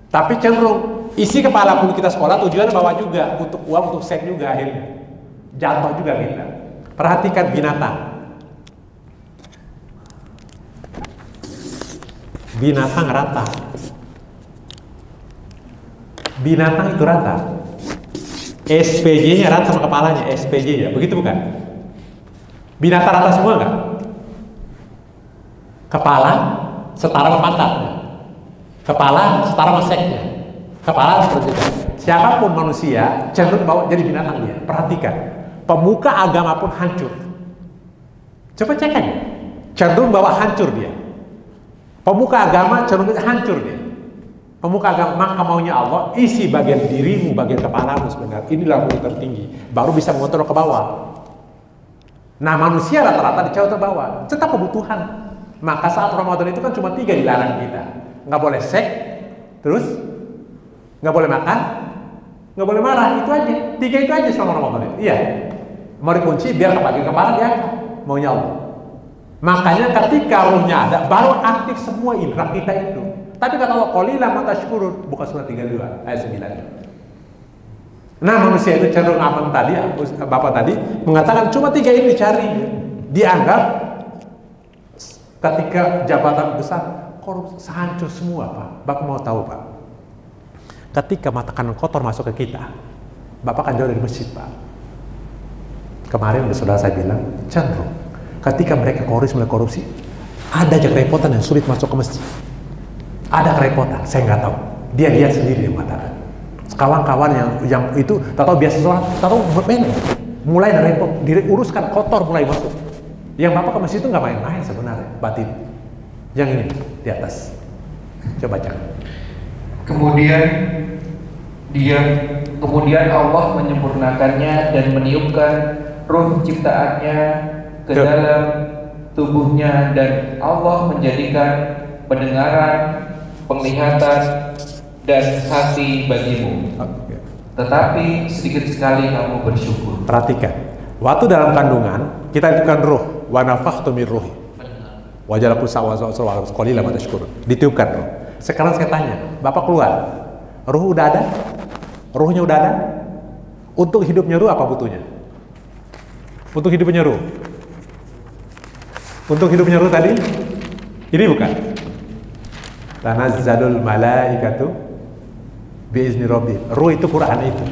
Tapi cenderung isi kepala pun kita sekolah tujuan bawa juga untuk uang, untuk seks juga akhirnya. Jatuh juga kita. Perhatikan binatang. Binatang rata. Binatang itu rata. SPJ-nya rata sama kepalanya, SPJ-nya. Begitu bukan? Binatang rata semua enggak? Kepala setara sama pantatnya. Kepala setara sama seknya. Kepala seperti itu. Siapapun manusia cenderung bawa jadi binatang dia. Perhatikan. Pemuka agama pun hancur. Coba cek aja. Cenderung bawa hancur dia. Pemuka agama cenderung hancur dia. Pemuka agama, maka maunya Allah isi bagian dirimu, bagian kepalamu sebenarnya. Inilah ruh tertinggi. Baru bisa mengontrol ke bawah. Nah manusia rata-rata dicauh ke bawah. Tetap kebutuhan. Maka saat Ramadan itu kan cuma 3 dilarang kita. Nggak boleh seks, terus nggak boleh makan, nggak boleh marah. Itu aja. 3 itu aja selama Ramadan itu. Iya. Mau dikunci biar bagian kepala dia maunya Allah. Makanya ketika ruhnya ada, baru aktif semua indera kita itu. Tapi kata Allah, qalilan ma tashkurun, bukan surah 32 ayat 9. Nah, manusia itu cenderung aman tadi, Bapak tadi mengatakan cuma 3 ini dicari. Dianggap ketika jabatan besar korupsi hancur semua, Pak. Bapak mau tahu, Pak? Ketika makanan kotor masuk ke kita, Bapak kan jauh dari masjid, Pak. Kemarin saudara saya bilang, cenderung ketika mereka korupsi, ada aja kerepotan yang sulit masuk ke masjid. Ada kerepotan, saya nggak tahu. Dia lihat sendiri, dia mengatakan. Kawan-kawan yang itu, tahu biasa sholat, tahu mulai repot, diuruskan kotor mulai masuk. Yang Bapak ke masjid itu nggak main-main sebenarnya, batin. Yang ini di atas, coba baca. Kemudian Allah menyempurnakannya dan meniupkan ruh ciptaannya ke dalam tubuhnya, dan Allah menjadikan pendengaran, penglihatan, dan hati bagimu. Tetapi sedikit sekali kamu bersyukur. Perhatikan, waktu dalam kandungan kita ditiupkan ruh, wa nafakhtu min ruhi, wa ja'alakum sam'an qalilan ma tashkurun. Ditiupkan ruh. Sekarang saya tanya, Bapak keluar, ruh udah ada? Ruhnya udah ada? Untuk hidupnya ruh apa butuhnya? Untuk hidupnya ruh. Untuk hidupnya ruh tadi? Ini bukan. Tanazzalul malaikatu biizni rabbi. Ruh itu Quran itu.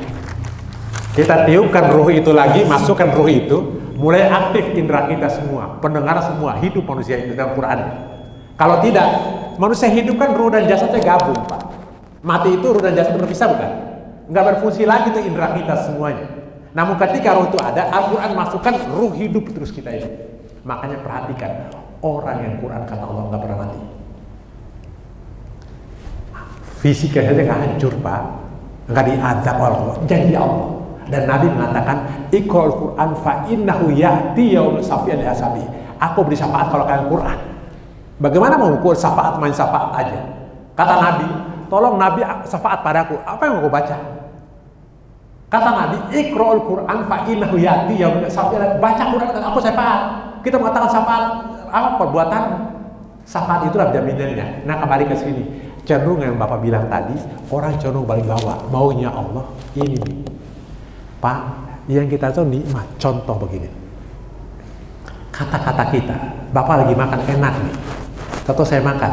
Kita tiupkan ruh itu lagi, masukkan ruh itu, mulai aktif indera kita semua, pendengar semua, hidup manusia itu dalam Quran. Kalau tidak, manusia hidup kan ruh dan jasadnya gabung, Pak. Mati itu ruh dan jasad berpisah, bukan? Nggak berfungsi lagi tuh indera kita semuanya. Namun ketika ruh itu ada, Al-Quran masukkan ruh hidup terus kita ini. Makanya perhatikan, orang yang Quran kata Allah nggak pernah mati. Fisiknya saja nggak hancur, Pak. Nggak diazab oleh Allah, janji Allah. Dan Nabi mengatakan, Iqra'ul Quran fa innahu ya'ti yaumul syafi'an li ashabi. Aku beri syafaat kalau kalian Quran. Bagaimana mau ukur syafaat, main syafaat aja? Kata Nabi, tolong Nabi syafaat padaku. Apa yang mau baca? Kata Nabi, Iqra'ul Quran fa innahu ya'ti yaumul syafi'an. Baca Quran, aku syafaat. Kita mengatakan syafaat, apa perbuatan? Syafaat itulah jaminannya. Nah, kembali ke sini. Cenderung yang Bapak bilang tadi, orang cenderung paling bawah. Maunya Allah ini nih. Pak, yang kita tahu nikmat. Contoh begini. Kata-kata kita, Bapak lagi makan enak nih. Tentu saya makan,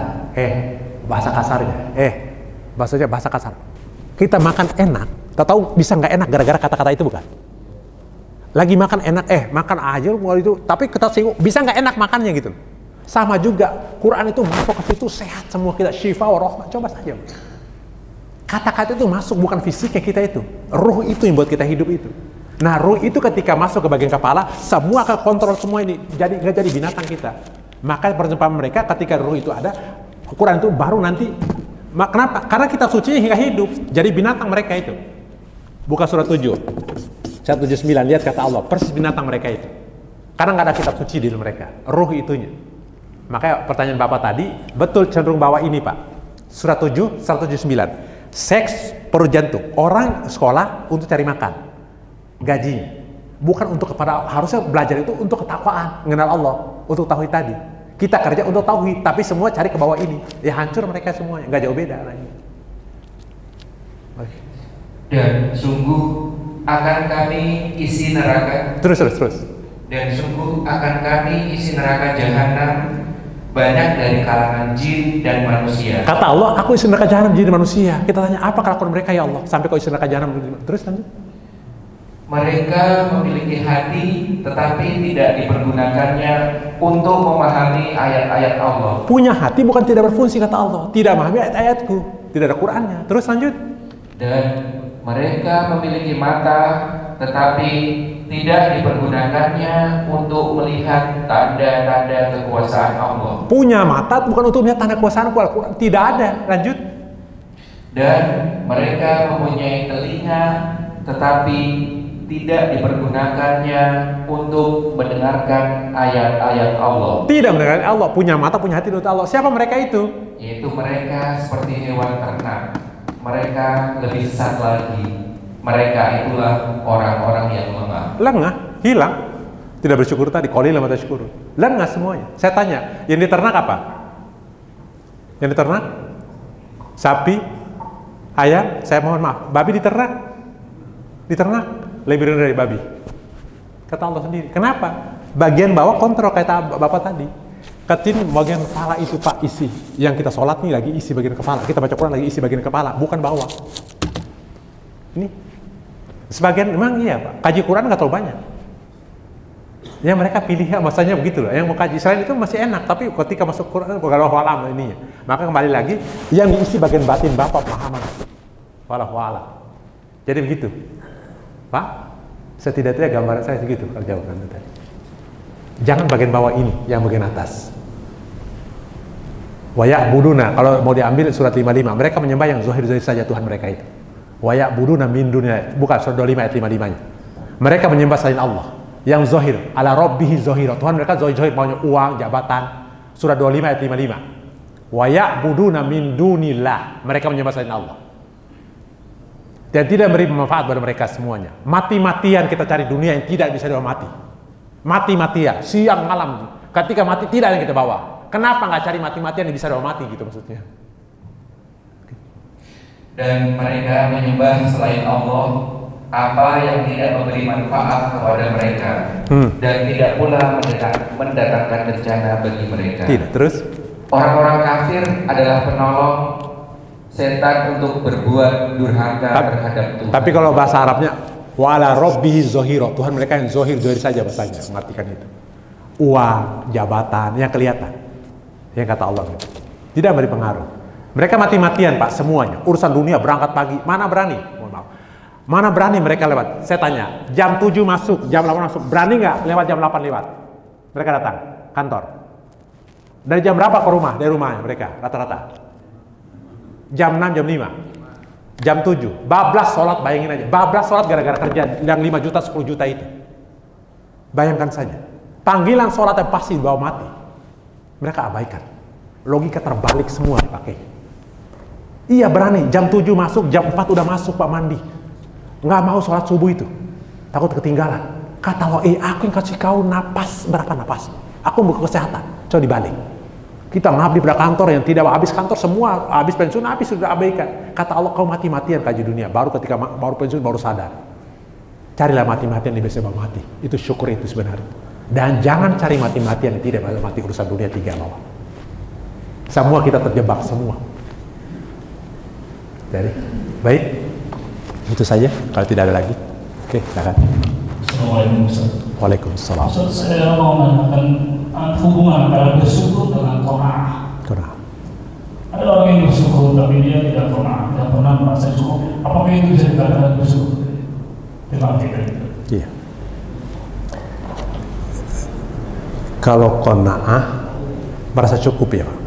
bahasa kasarnya, bahasa kasar. Kita makan enak, tahu bisa nggak enak gara-gara kata-kata itu, bukan? Lagi makan enak, makan aja mau itu, tapi kita singgung, bisa nggak enak makannya gitu. Sama juga, Quran itu masuk ke situ sehat semua kita, syifa wa rahmah, coba saja. Kata-kata itu masuk, bukan fisiknya kita itu, ruh itu yang buat kita hidup itu. Nah, ruh itu ketika masuk ke bagian kepala, semua akan kontrol semua ini, nggak jadi binatang kita. Maka perjumpaan mereka ketika ruh itu ada, Quran itu baru nanti. Kenapa? Karena kita suci hingga hidup, jadi binatang mereka itu. Buka surat 7, 179, lihat kata Allah, persis binatang mereka itu. Karena nggak ada kitab suci di mereka, ruh itunya. Makanya pertanyaan Bapak tadi, betul cenderung bawa ini, Pak. Surat 7, 179. Seks perut jantung. Orang sekolah untuk cari makan. Gajinya. Bukan untuk kepada, harusnya belajar itu untuk ketakwaan, mengenal Allah, untuk tauhid tadi. Kita kerja untuk tauhid, tapi semua cari ke bawah ini. Ya hancur mereka semuanya, nggak jauh beda lagi. Dan sungguh akan kami isi neraka. Terus. Dan sungguh akan kami isi neraka jahanam banyak dari kalangan jin dan manusia. Kata Allah, aku isi neraka jahanam jin dan manusia. Kita tanya, apa kelakuan mereka ya Allah? Sampai kau isi neraka jahanam. Terus lanjut. Mereka memiliki hati, tetapi tidak dipergunakannya untuk memahami ayat-ayat Allah. Punya hati bukan tidak berfungsi, kata Allah. Tidak memahami ayat-ayatku. Tidak ada Qurannya. Terus lanjut. Dan mereka memiliki mata, tetapi tidak dipergunakannya untuk melihat tanda-tanda kekuasaan Allah. Punya mata bukan untuk melihat tanda kekuasaan Al-Quran. Tidak ada. Lanjut. Dan mereka mempunyai telinga, tetapi tidak dipergunakannya untuk mendengarkan ayat-ayat Allah. Tidak mendengarkan Allah. Punya mata, punya hati untuk Allah. Siapa mereka itu? Yaitu mereka seperti hewan ternak. Mereka lebih sesat lagi. Mereka itulah orang-orang yang lemah. Lengah, hilang. Tidak bersyukur tadi, qalilan ma tashkurun. Lengah semuanya. Saya tanya, yang diternak apa? Yang diternak? sapi, ayam, saya mohon maaf, babi diternak lebih rendah dari babi. Kata Allah sendiri. Kenapa? Bagian bawah kontrol kayak Bapak tadi. Katin bagian kepala itu Pak isi. Yang kita sholat nih lagi isi bagian kepala. Kita baca Quran lagi isi bagian kepala, bukan bawah. Ini sebagian memang iya Pak. Kaji Quran nggak terlalu banyak. Yang mereka pilih ya masanya begitu loh. Yang mau kaji selain itu masih enak, tapi ketika masuk Quran wallahu alam ininya. Maka kembali lagi yang diisi bagian batin Bapak pahaman. Wallahu alam. Jadi begitu. Pak, setidaknya gambaran saya segitu kalau jawaban Anda tadi. Jangan bagian bawah ini, yang bagian atas. Wa ya'buduna, kalau mau diambil surat 55, mereka menyembah yang zahir-zahir saja Tuhan mereka itu. Wa ya'buduna min dunillah, bukan surat 25 ayat 55-nya. Mereka menyembah selain Allah, yang zahir, ala rabbihi zahira. Tuhan mereka zahir maunya uang, jabatan. Surat 25 ayat 55. Wa ya'buduna min dunillah, mereka menyembah selain Allah. Dan tidak beri manfaat pada mereka semuanya. Mati-matian kita cari dunia yang tidak bisa dibawa mati. Mati-matian, siang malam. Ketika mati tidak yang kita bawa. Kenapa nggak cari mati-matian yang bisa dibawa mati gitu maksudnya? Dan mereka menyembah selain Allah apa yang tidak memberi manfaat kepada mereka dan tidak pula mendatangkan bencana bagi mereka. Tidak. Terus? Orang-orang kafir adalah penolong setan untuk berbuat durhaka terhadap Tuhan. Tapi kalau bahasa Arabnya wala rabbihi zahira, Tuhan mereka yang zahir saja bahasanya, mengartikan itu. Uang, jabatan, yang kelihatan. Yang kata Allah gitu. Tidak beri pengaruh. Mereka mati-matian Pak semuanya. Urusan dunia berangkat pagi, mana berani? Mohon maaf. Mana berani mereka lewat? Saya tanya, jam 7 masuk, jam 8 masuk, berani nggak lewat jam 8 lewat? Mereka datang kantor. Dari jam berapa ke rumah? Dari rumahnya mereka rata-rata. Jam 6, jam 5. Jam 7, bablas sholat, bayangin aja. Bablas sholat gara-gara kerja yang 5 juta, 10 juta itu. Bayangkan saja. Panggilan sholat yang pasti dibawa mati. Mereka abaikan. Logika terbalik semua dipakai. Iya berani, jam 7 masuk, jam 4 udah masuk Pak mandi. Nggak mau sholat subuh itu. Takut ketinggalan. Kata Allah, aku yang kasih kau napas, berapa napas? Aku mau kesehatan. Coba dibalik. Kita ngabdi pada kantor yang tidak habis kantor semua, habis pensiun habis sudah abaikan. Kata Allah kau mati-matian kaji dunia, baru ketika baru pensiun baru sadar. Carilah mati-matian yang bisa mati. Itu syukur itu sebenarnya. Dan jangan cari mati-matian yang tidak mati urusan dunia 3 bawah. Semua kita terjebak semua. Jadi baik, itu saja. Kalau tidak ada lagi, oke, silakan. Assalamualaikum Ustaz. Waalaikumsalam. Ustaz, saya mau menanyakan hubungan antara bersyukur dengan qanaah. Qanaah. Ada orang yang bersyukur tapi dia tidak pernah merasa cukup. Apakah itu bisa dikatakan bersyukur? Terima kasih. Iya. Kalau qanaah merasa cukup ya Pak.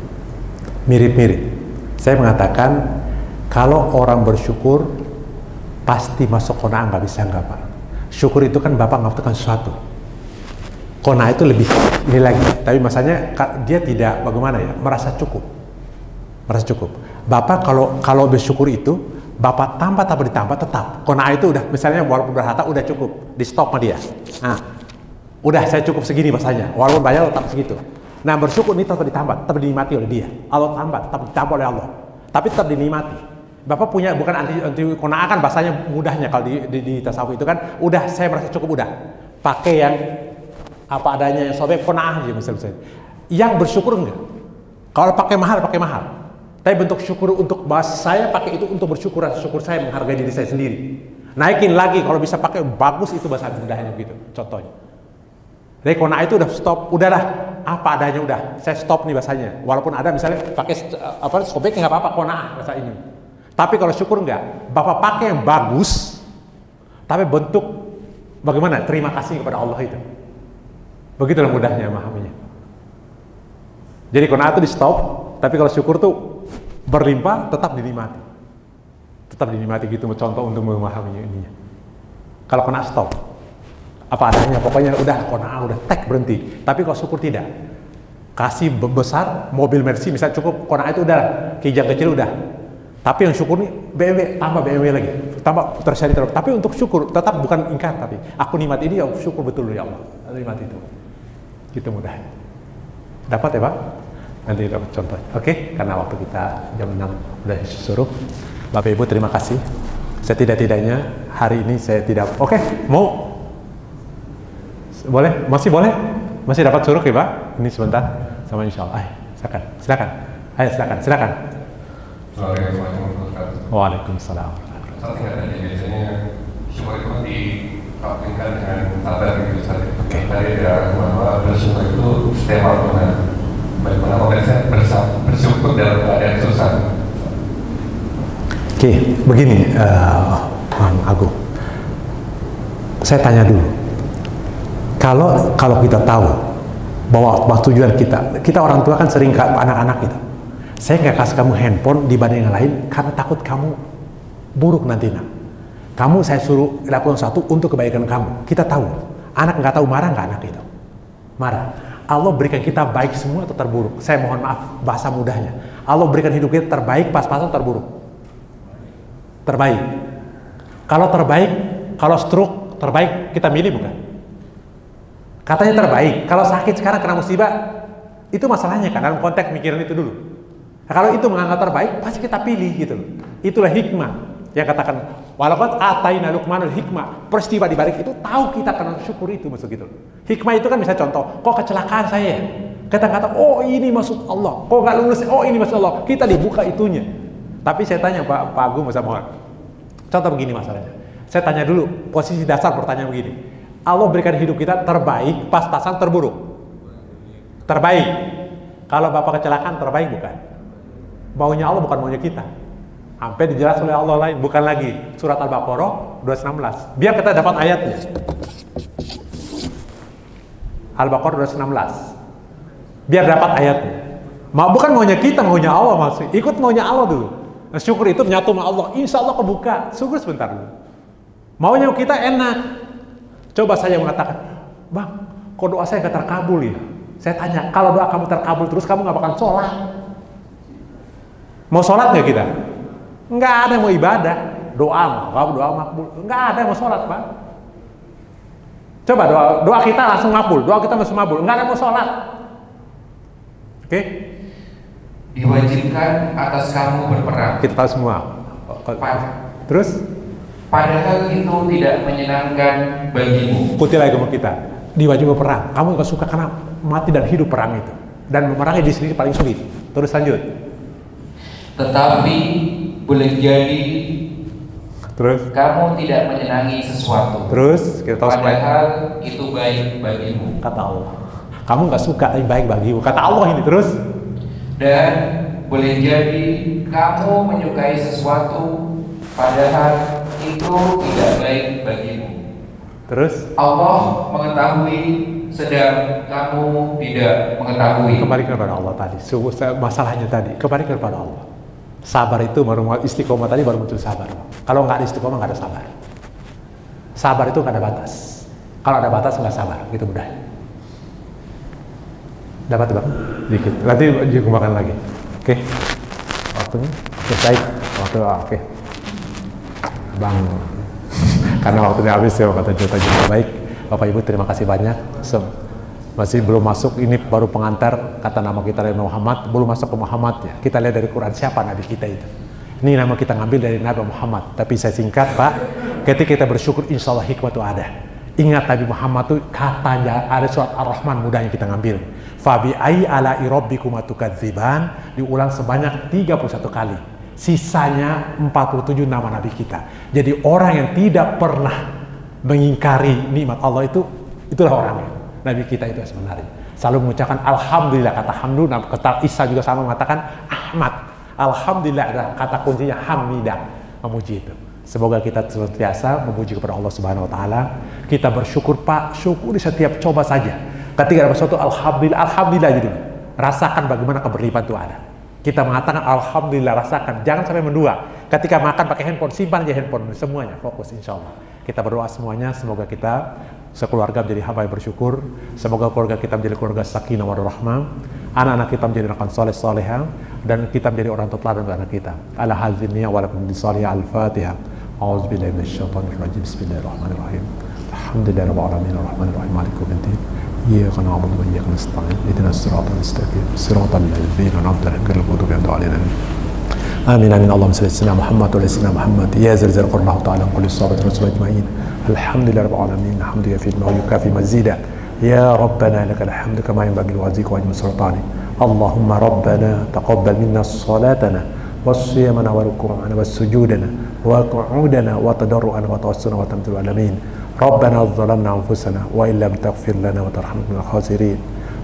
Mirip-mirip. Saya mengatakan kalau orang bersyukur pasti masuk qanaah, nggak bisa nggak Pak. Syukur itu kan Bapak mengatakan sesuatu. Qanaah itu lebih ini lagi, tapi masanya dia tidak bagaimana ya, merasa cukup. Merasa cukup. Bapak kalau bersyukur itu, Bapak tambah ditambah tetap. Qanaah itu udah misalnya walaupun berharta udah cukup, di stop sama dia. Nah, udah saya cukup segini masanya, walaupun bayar tetap segitu. Nah bersyukur ini tetap ditambah, tetap dinikmati oleh dia. Allah tambah, tetap ditambah oleh Allah. Tapi tetap dinikmati. Bapak punya bukan anti qanaah kan bahasanya mudahnya kalau di tasawuf itu kan udah saya merasa cukup udah. Pakai yang apa adanya yang sobek qanaah aja misalnya. Yang bersyukur enggak. Kalau pakai mahal. Tapi bentuk syukur untuk bahasa saya pakai itu untuk bersyukur, syukur saya menghargai diri saya sendiri. Naikin lagi kalau bisa pakai bagus itu bahasa mudahnya begitu. Contohnya. Dari qanaah itu udah stop, udahlah apa adanya udah. Saya stop nih bahasanya. Walaupun ada misalnya pakai apa sobek nggak apa-apa qanaah bahasa ini. Tapi kalau syukur enggak, Bapak pakai yang bagus, tapi bentuk bagaimana? Terima kasih kepada Allah itu. Begitulah mudahnya memahaminya. Jadi qanaah itu di stop, tapi kalau syukur tuh berlimpah, tetap dinikmati. Tetap dinikmati gitu, contoh untuk memahaminya ininya. Kalau qanaah stop, apa adanya, pokoknya udah qanaah, udah tek berhenti. Tapi kalau syukur tidak, kasih besar, mobil Mercy misalnya cukup, qanaah itu udah, kijang kecil udah. Tapi yang syukur nih BMW, tambah BMW lagi, tambah tersyari terus. Tapi untuk syukur tetap bukan ingkar, tapi aku nikmat ini ya syukur betul ya Allah, nikmat itu. Gitu mudah. Dapat ya Pak? Nanti dapat contoh. Oke, karena waktu kita jam 6 udah suruh. Bapak Ibu terima kasih. Setidak-tidaknya hari ini saya tidak. Oke, mau? Boleh? Masih boleh? Masih dapat suruh ya Pak? Ini sebentar sama insya Allah. Ayo, silakan. Ayo silakan. Waalaikumsalam. Biasanya syukur itu dipraktikkan dengan sabar gitu saja. Tadi ada bahwa bersyukur itu setiap waktu. Bagaimana orang bersyukur dalam keadaan susah? Oke, begini, Bang Agung. Saya tanya dulu. Kalau kita tahu bahwa tujuan kita orang tua kan sering ke anak-anak gitu. Saya nggak kasih kamu handphone dibanding yang lain karena takut kamu buruk nanti nak. Kamu saya suruh lakukan satu untuk kebaikan kamu. Kita tahu, anak nggak tahu marah nggak anak itu. Marah. Allah berikan kita baik semua atau terburuk. Saya mohon maaf bahasa mudahnya. Allah berikan hidup kita terbaik pas-pasan terburuk. Terbaik. Kalau terbaik, kalau stroke terbaik kita milih bukan? Katanya terbaik. Kalau sakit sekarang kena musibah, itu masalahnya kan dalam konteks mikirin itu dulu. Nah, kalau itu menganggap terbaik, pasti kita pilih gitu loh. Itulah hikmah yang katakan walaupun ataina luqmanul hikmah, peristiwa di balik itu tahu kita kena syukur itu maksud gitu. Hikmah itu kan bisa contoh, kok kecelakaan saya, kita kata oh ini maksud Allah, kok nggak lulus, oh ini maksud Allah, kita dibuka itunya. Tapi saya tanya Pak Agung masa mohon, contoh begini masalahnya. Saya tanya dulu posisi dasar pertanyaan begini. Allah berikan hidup kita terbaik, pas-pasan terburuk. Terbaik. Kalau Bapak kecelakaan terbaik bukan? Maunya Allah bukan maunya kita. Sampai dijelas oleh Allah lain, bukan lagi surat Al-Baqarah 216. Biar kita dapat ayatnya. Al-Baqarah 216. Biar dapat ayatnya. Bukan maunya kita, maunya Allah maksud. Ikut maunya Allah dulu. Nah, syukur itu menyatu sama Allah. Insya Allah kebuka. Syukur sebentar dulu. Maunya kita enak. Coba saya mengatakan, Bang, kok doa saya gak terkabul ya? Saya tanya, kalau doa kamu terkabul terus kamu gak bakal sholat. Mau sholat gak kita? Nggak ada yang mau ibadah. Doa makbul. Nggak ada yang mau sholat, Pak. Coba doa kita langsung makbul. Doa kita langsung makbul. Nggak ada yang mau sholat. Oke? Diwajibkan atas kamu berperang. Kita tahu semua. Terus? Padahal itu tidak menyenangkan bagimu. Putih lagi sama kita. Diwajib berperang. Kamu nggak suka karena mati dan hidup perang itu. Dan memerangi di sini paling sulit. Terus lanjut. Tetapi boleh jadi terus kamu tidak menyenangi sesuatu. Terus kita tahu padahal itu baik bagimu. Kata Allah. Kamu nggak suka tapi baik bagimu. Kata Allah ini terus. Dan boleh jadi kamu menyukai sesuatu padahal itu tidak baik bagimu. Terus Allah mengetahui sedang kamu tidak mengetahui. Kembali kepada Allah tadi. Masalahnya tadi kembali kepada Allah. Sabar itu baru istiqomah tadi baru muncul sabar. Kalau nggak ada istiqomah nggak ada sabar. Sabar itu nggak ada batas. Kalau ada batas nggak sabar, gitu mudah. Dapat Bang? Dikit. Nanti dikembangkan lagi. Oke. Waktunya selesai. Oke. Bang. Karena waktunya habis ya kata juta-juta baik. Bapak Ibu terima kasih banyak. Masih belum masuk, ini baru pengantar kata nama kita dari Muhammad, belum masuk ke Muhammad ya. Kita lihat dari Quran siapa nabi kita itu. Ini nama kita ngambil dari Nabi Muhammad. Tapi saya singkat Pak, ketika kita bersyukur insya Allah hikmah itu ada. Ingat Nabi Muhammad itu katanya ada surat Ar-Rahman mudahnya kita ngambil. Fabi ai ala irabbikum tukadziban diulang sebanyak 31 kali. Sisanya 47 nama nabi kita. Jadi orang yang tidak pernah mengingkari nikmat Allah itulah orangnya. Nabi kita itu sebenarnya selalu mengucapkan alhamdulillah, kata hamdu. Kata Isa juga sama mengatakan Ahmad. Alhamdulillah adalah kata kuncinya hamidah, memuji itu. Semoga kita senantiasa memuji kepada Allah Subhanahu wa taala. Kita bersyukur Pak, syukuri setiap coba saja. Ketika ada sesuatu alhamdulillah jadi. Rasakan bagaimana keberlimpahan itu ada. Kita mengatakan alhamdulillah, rasakan. Jangan sampai mendua. Ketika makan pakai handphone, simpan aja handphone semuanya, fokus insya Allah. Kita berdoa semuanya, semoga kita sekeluarga menjadi hamba yang bersyukur. Semoga keluarga kita menjadi keluarga sakinah warahmah. Anak-anak kita menjadi anak soleh soleha, dan kita menjadi orang teladan untuk anak kita. Ala hazimnya walakum bisalih al-fatihah. A'udzubillahi minasyaitonir rajim. Bismillahirrahmanirrahim. Alhamdulillahirabbil alamin arrahmanirrahim maliki yaumiddin. إياك نعبد وإياك نستعين اهدنا الصراط المستقيم صراط الذين أنعمت عليهم غير المغضوب عليهم آمين آمين اللهم صل على سيدنا محمد وعلى سيدنا محمد يا ذا الجلال الله تعالى كل الصحابة والرسول أجمعين الحمد لله رب العالمين الحمد لله في الماء ويكافي مزيدا يا ربنا لك الحمد كما ينبغي لوجهك وعظيم سلطانك اللهم ربنا تقبل منا صلاتنا وصيامنا وركوعنا وسجودنا وقعودنا وتضرعنا وتوسلنا وتمثيل العالمين ربنا ظلمنا أنفسنا وإن لم تغفر لنا وترحمنا من الخاسرين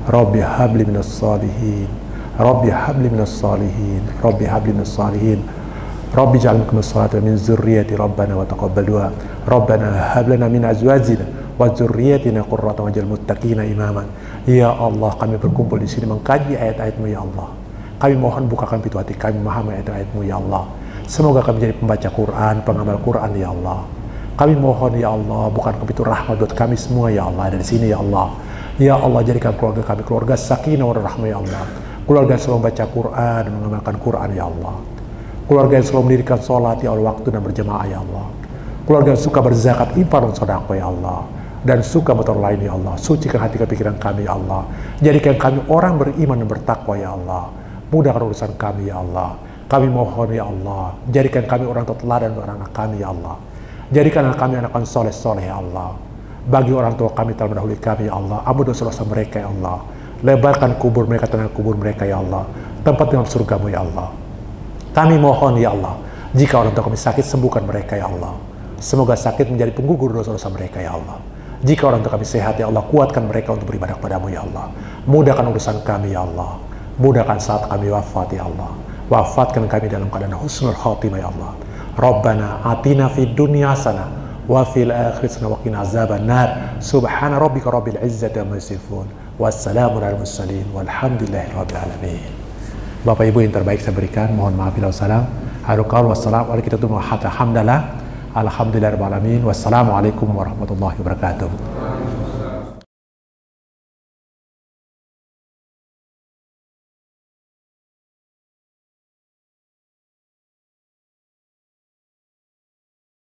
رب هب لي من الصالحين رب هب لي من الصالحين رب هب لي من الصالحين رب اجعل من الصلاة من ذريتي ربنا وتقبل دعاء ربنا هب لنا من أزواجنا وذريتنا قرة وجعل المتقين إماما ya Allah kami berkumpul di sini mengkaji ayat-ayat-Mu ya Allah kami mohon bukakan pintu hati kami memahami ayat-ayat-Mu ya Allah semoga kami jadi pembaca Quran pengamal Quran ya Allah kami mohon ya Allah bukakan pintu rahmat buat kami semua ya Allah dari sini ya Allah jadikan keluarga kami keluarga sakinah wa rahmah ya Allah keluarga yang selalu membaca Quran dan mengamalkan Quran ya Allah keluarga yang selalu mendirikan sholat ya Allah waktu dan berjamaah ya Allah keluarga yang suka berzakat infak dan sedekah ya Allah dan suka motor lain ya Allah sucikan hati dan pikiran kami ya Allah jadikan kami orang beriman dan bertakwa ya Allah mudahkan urusan kami ya Allah kami mohon ya Allah jadikan kami orang teladan untuk anak kami ya Allah jadikan anak kami anak soleh ya Allah bagi orang tua kami telah mendahului kami ya Allah ampun dosa-dosa mereka ya Allah lebarkan kubur mereka tanah kubur mereka ya Allah tempat dalam surgamu ya Allah kami mohon ya Allah jika orang tua kami sakit sembuhkan mereka ya Allah semoga sakit menjadi penggugur dosa-dosa mereka ya Allah jika orang tua kami sehat ya Allah kuatkan mereka untuk beribadah kepadamu ya Allah mudahkan urusan kami ya Allah mudahkan saat kami wafat ya Allah wafatkan kami dalam keadaan husnul khatimah ya Allah Rabbana atina fid dunya hasanah wa fil akhirati hasanah wa qina azabannar subhana rabbika rabbil izzati amma yasifun wassalamun alal mursalin walhamdulillahi rabbil alamin. Bapak Ibu yang terbaik saya berikan mohon maaf bila salam harukal wassalam alaikum warahmatullahi wabarakatuh. Alhamdulillahirabbil alamin wassalamualaikum warahmatullahi wabarakatuh.